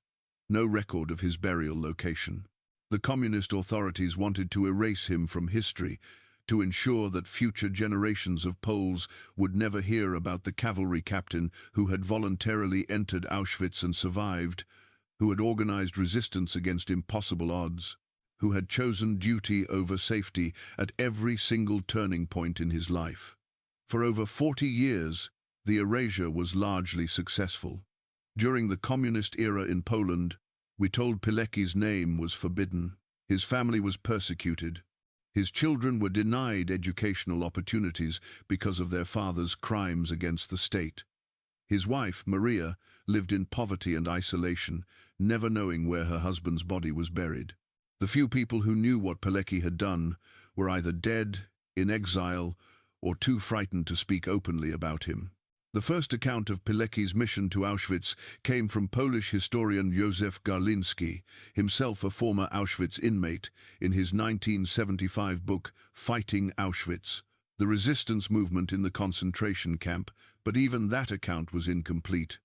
no record of his burial location. The communist authorities wanted to erase him from history, to ensure that future generations of Poles would never hear about the cavalry captain who had voluntarily entered Auschwitz and survived, who had organized resistance against impossible odds, who had chosen duty over safety at every single turning point in his life. For over 40 years, the erasure was largely successful. During the communist era in Poland, Witold Pilecki's name was forbidden. His family was persecuted. His children were denied educational opportunities because of their father's crimes against the state. His wife, Maria, lived in poverty and isolation, never knowing where her husband's body was buried. The few people who knew what Pilecki had done were either dead, in exile, or too frightened to speak openly about him. The first account of Pilecki's mission to Auschwitz came from Polish historian Józef Garliński, himself a former Auschwitz inmate, in his 1975 book Fighting Auschwitz, the resistance movement in the concentration camp, but even that account was incomplete.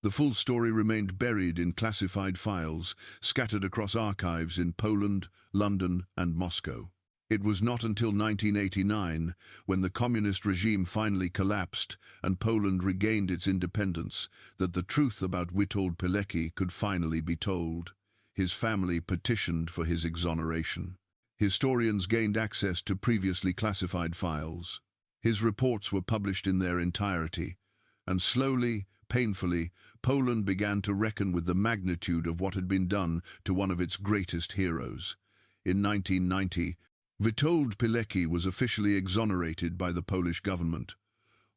The full story remained buried in classified files, scattered across archives in Poland, London, and Moscow. It was not until 1989, when the communist regime finally collapsed and Poland regained its independence, that the truth about Witold Pilecki could finally be told. His family petitioned for his exoneration. Historians gained access to previously classified files. His reports were published in their entirety, and slowly, painfully, Poland began to reckon with the magnitude of what had been done to one of its greatest heroes. In 1990, Witold Pilecki was officially exonerated by the Polish government.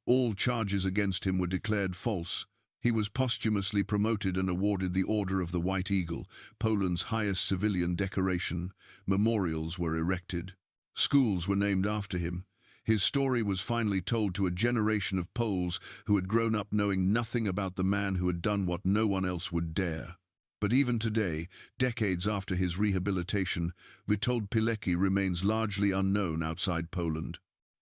All charges against him were declared false. He was posthumously promoted and awarded the Order of the White Eagle, Poland's highest civilian decoration. Memorials were erected. Schools were named after him. His story was finally told to a generation of Poles who had grown up knowing nothing about the man who had done what no one else would dare. But even today, decades after his rehabilitation, Witold Pilecki remains largely unknown outside Poland.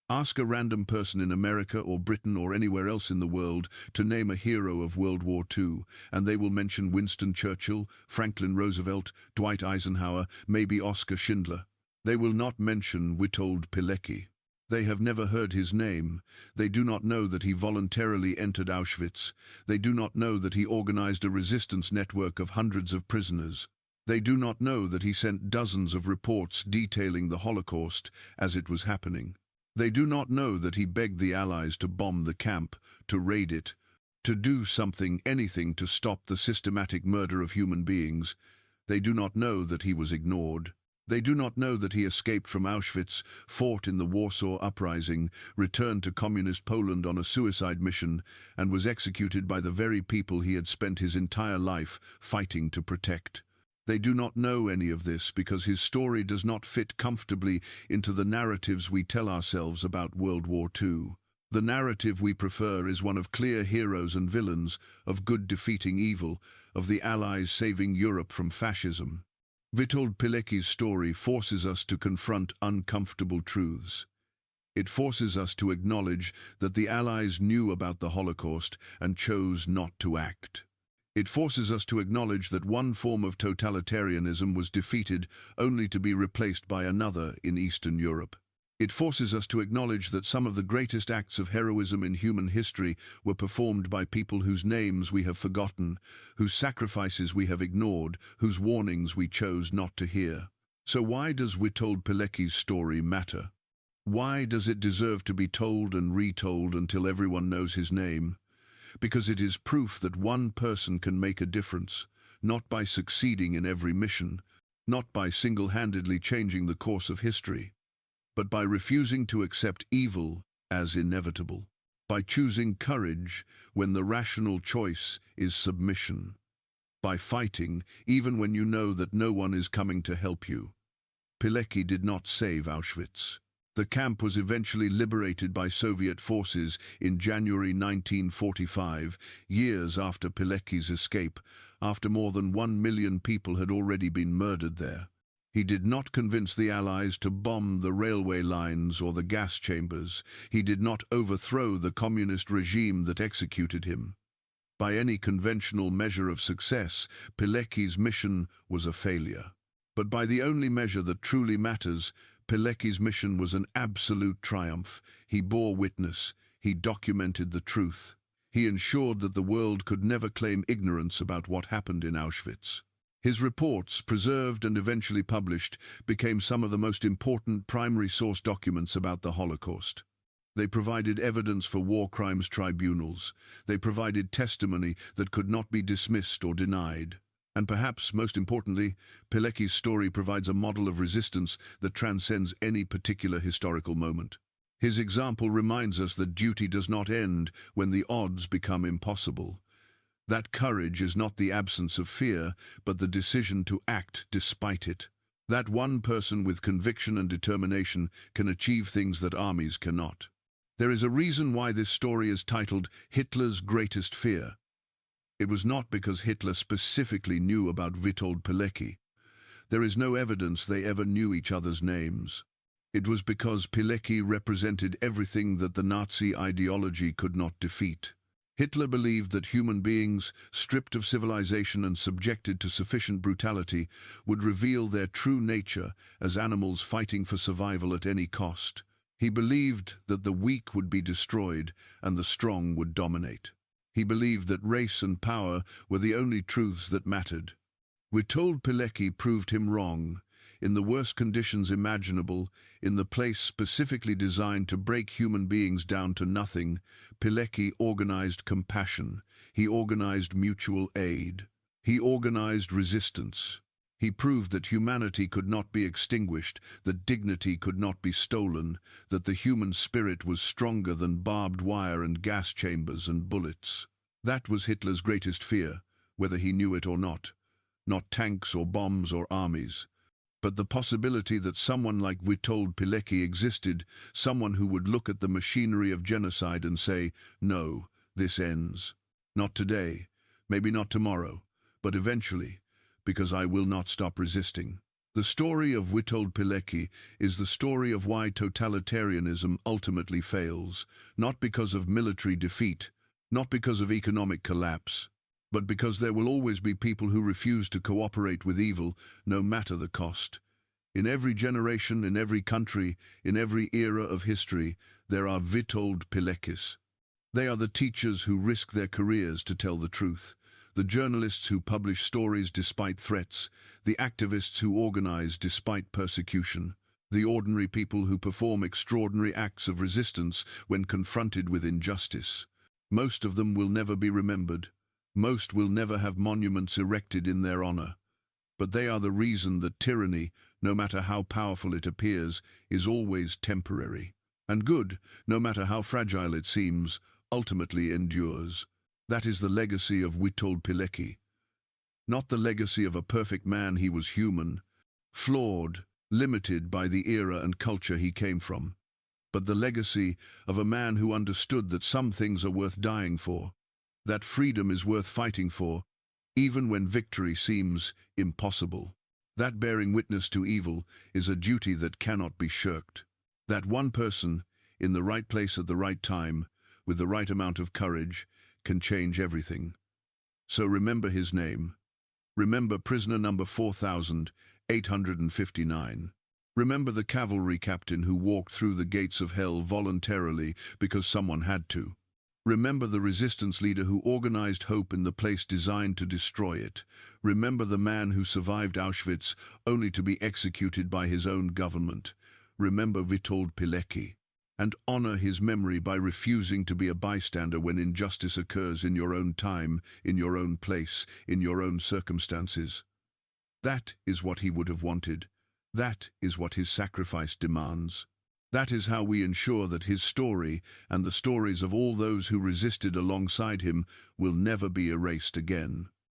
Ask a random person in America or Britain or anywhere else in the world to name a hero of World War II, and they will mention Winston Churchill, Franklin Roosevelt, Dwight Eisenhower, maybe Oskar Schindler. They will not mention Witold Pilecki. They have never heard his name. They do not know that he voluntarily entered Auschwitz. They do not know that he organized a resistance network of hundreds of prisoners. They do not know that he sent dozens of reports detailing the Holocaust as it was happening. They do not know that he begged the Allies to bomb the camp, to raid it, to do something, anything to stop the systematic murder of human beings. They do not know that he was ignored. They do not know that he escaped from Auschwitz, fought in the Warsaw Uprising, returned to communist Poland on a suicide mission, and was executed by the very people he had spent his entire life fighting to protect. They do not know any of this because his story does not fit comfortably into the narratives we tell ourselves about World War II. The narrative we prefer is one of clear heroes and villains, of good defeating evil, of the Allies saving Europe from fascism. Witold Pilecki's story forces us to confront uncomfortable truths. It forces us to acknowledge that the Allies knew about the Holocaust and chose not to act. It forces us to acknowledge that one form of totalitarianism was defeated only to be replaced by another in Eastern Europe. It forces us to acknowledge that some of the greatest acts of heroism in human history were performed by people whose names we have forgotten, whose sacrifices we have ignored, whose warnings we chose not to hear. So why does Witold Pilecki's story matter? Why does it deserve to be told and retold until everyone knows his name? Because it is proof that one person can make a difference, not by succeeding in every mission, not by single-handedly changing the course of history, but by refusing to accept evil as inevitable, by choosing courage when the rational choice is submission, by fighting even when you know that no one is coming to help you. Pilecki did not save Auschwitz. The camp was eventually liberated by Soviet forces in January 1945, years after Pilecki's escape, after more than 1 million people had already been murdered there. He did not convince the Allies to bomb the railway lines or the gas chambers. He did not overthrow the communist regime that executed him. By any conventional measure of success, Pilecki's mission was a failure. But by the only measure that truly matters, Pilecki's mission was an absolute triumph. He bore witness. He documented the truth. He ensured that the world could never claim ignorance about what happened in Auschwitz. His reports, preserved and eventually published, became some of the most important primary source documents about the Holocaust. They provided evidence for war crimes tribunals. They provided testimony that could not be dismissed or denied. And perhaps, most importantly, Pilecki's story provides a model of resistance that transcends any particular historical moment. His example reminds us that duty does not end when the odds become impossible. That courage is not the absence of fear, but the decision to act despite it. That one person with conviction and determination can achieve things that armies cannot. There is a reason why this story is titled Hitler's Greatest Fear. It was not because Hitler specifically knew about Witold Pilecki. There is no evidence they ever knew each other's names. It was because Pilecki represented everything that the Nazi ideology could not defeat. Hitler believed that human beings, stripped of civilization and subjected to sufficient brutality, would reveal their true nature as animals fighting for survival at any cost. He believed that the weak would be destroyed and the strong would dominate. He believed that race and power were the only truths that mattered. Witold Pilecki proved him wrong. In the worst conditions imaginable, in the place specifically designed to break human beings down to nothing, Pilecki organized compassion. He organized mutual aid. He organized resistance. He proved that humanity could not be extinguished, that dignity could not be stolen, that the human spirit was stronger than barbed wire and gas chambers and bullets. That was Hitler's greatest fear, whether he knew it or not. Not tanks or bombs or armies, but the possibility that someone like Witold Pilecki existed, someone who would look at the machinery of genocide and say, "No, this ends. Not today, maybe not tomorrow, but eventually, because I will not stop resisting." The story of Witold Pilecki is the story of why totalitarianism ultimately fails, not because of military defeat, not because of economic collapse, but because there will always be people who refuse to cooperate with evil, no matter the cost. In every generation, in every country, in every era of history, there are Witold Pileckis. They are the teachers who risk their careers to tell the truth, the journalists who publish stories despite threats, the activists who organize despite persecution, the ordinary people who perform extraordinary acts of resistance when confronted with injustice. Most of them will never be remembered. Most will never have monuments erected in their honor. But they are the reason that tyranny, no matter how powerful it appears, is always temporary. And good, no matter how fragile it seems, ultimately endures. That is the legacy of Witold Pilecki. Not the legacy of a perfect man. He was human, flawed, limited by the era and culture he came from. But the legacy of a man who understood that some things are worth dying for, that freedom is worth fighting for, even when victory seems impossible. That bearing witness to evil is a duty that cannot be shirked. That one person, in the right place at the right time, with the right amount of courage, can change everything. So remember his name. Remember prisoner number 4859. Remember the cavalry captain who walked through the gates of hell voluntarily because someone had to. Remember the resistance leader who organized hope in the place designed to destroy it. Remember the man who survived Auschwitz only to be executed by his own government. Remember Witold Pilecki, and honor his memory by refusing to be a bystander when injustice occurs in your own time, in your own place, in your own circumstances. That is what he would have wanted. That is what his sacrifice demands. That is how we ensure that his story and the stories of all those who resisted alongside him will never be erased again.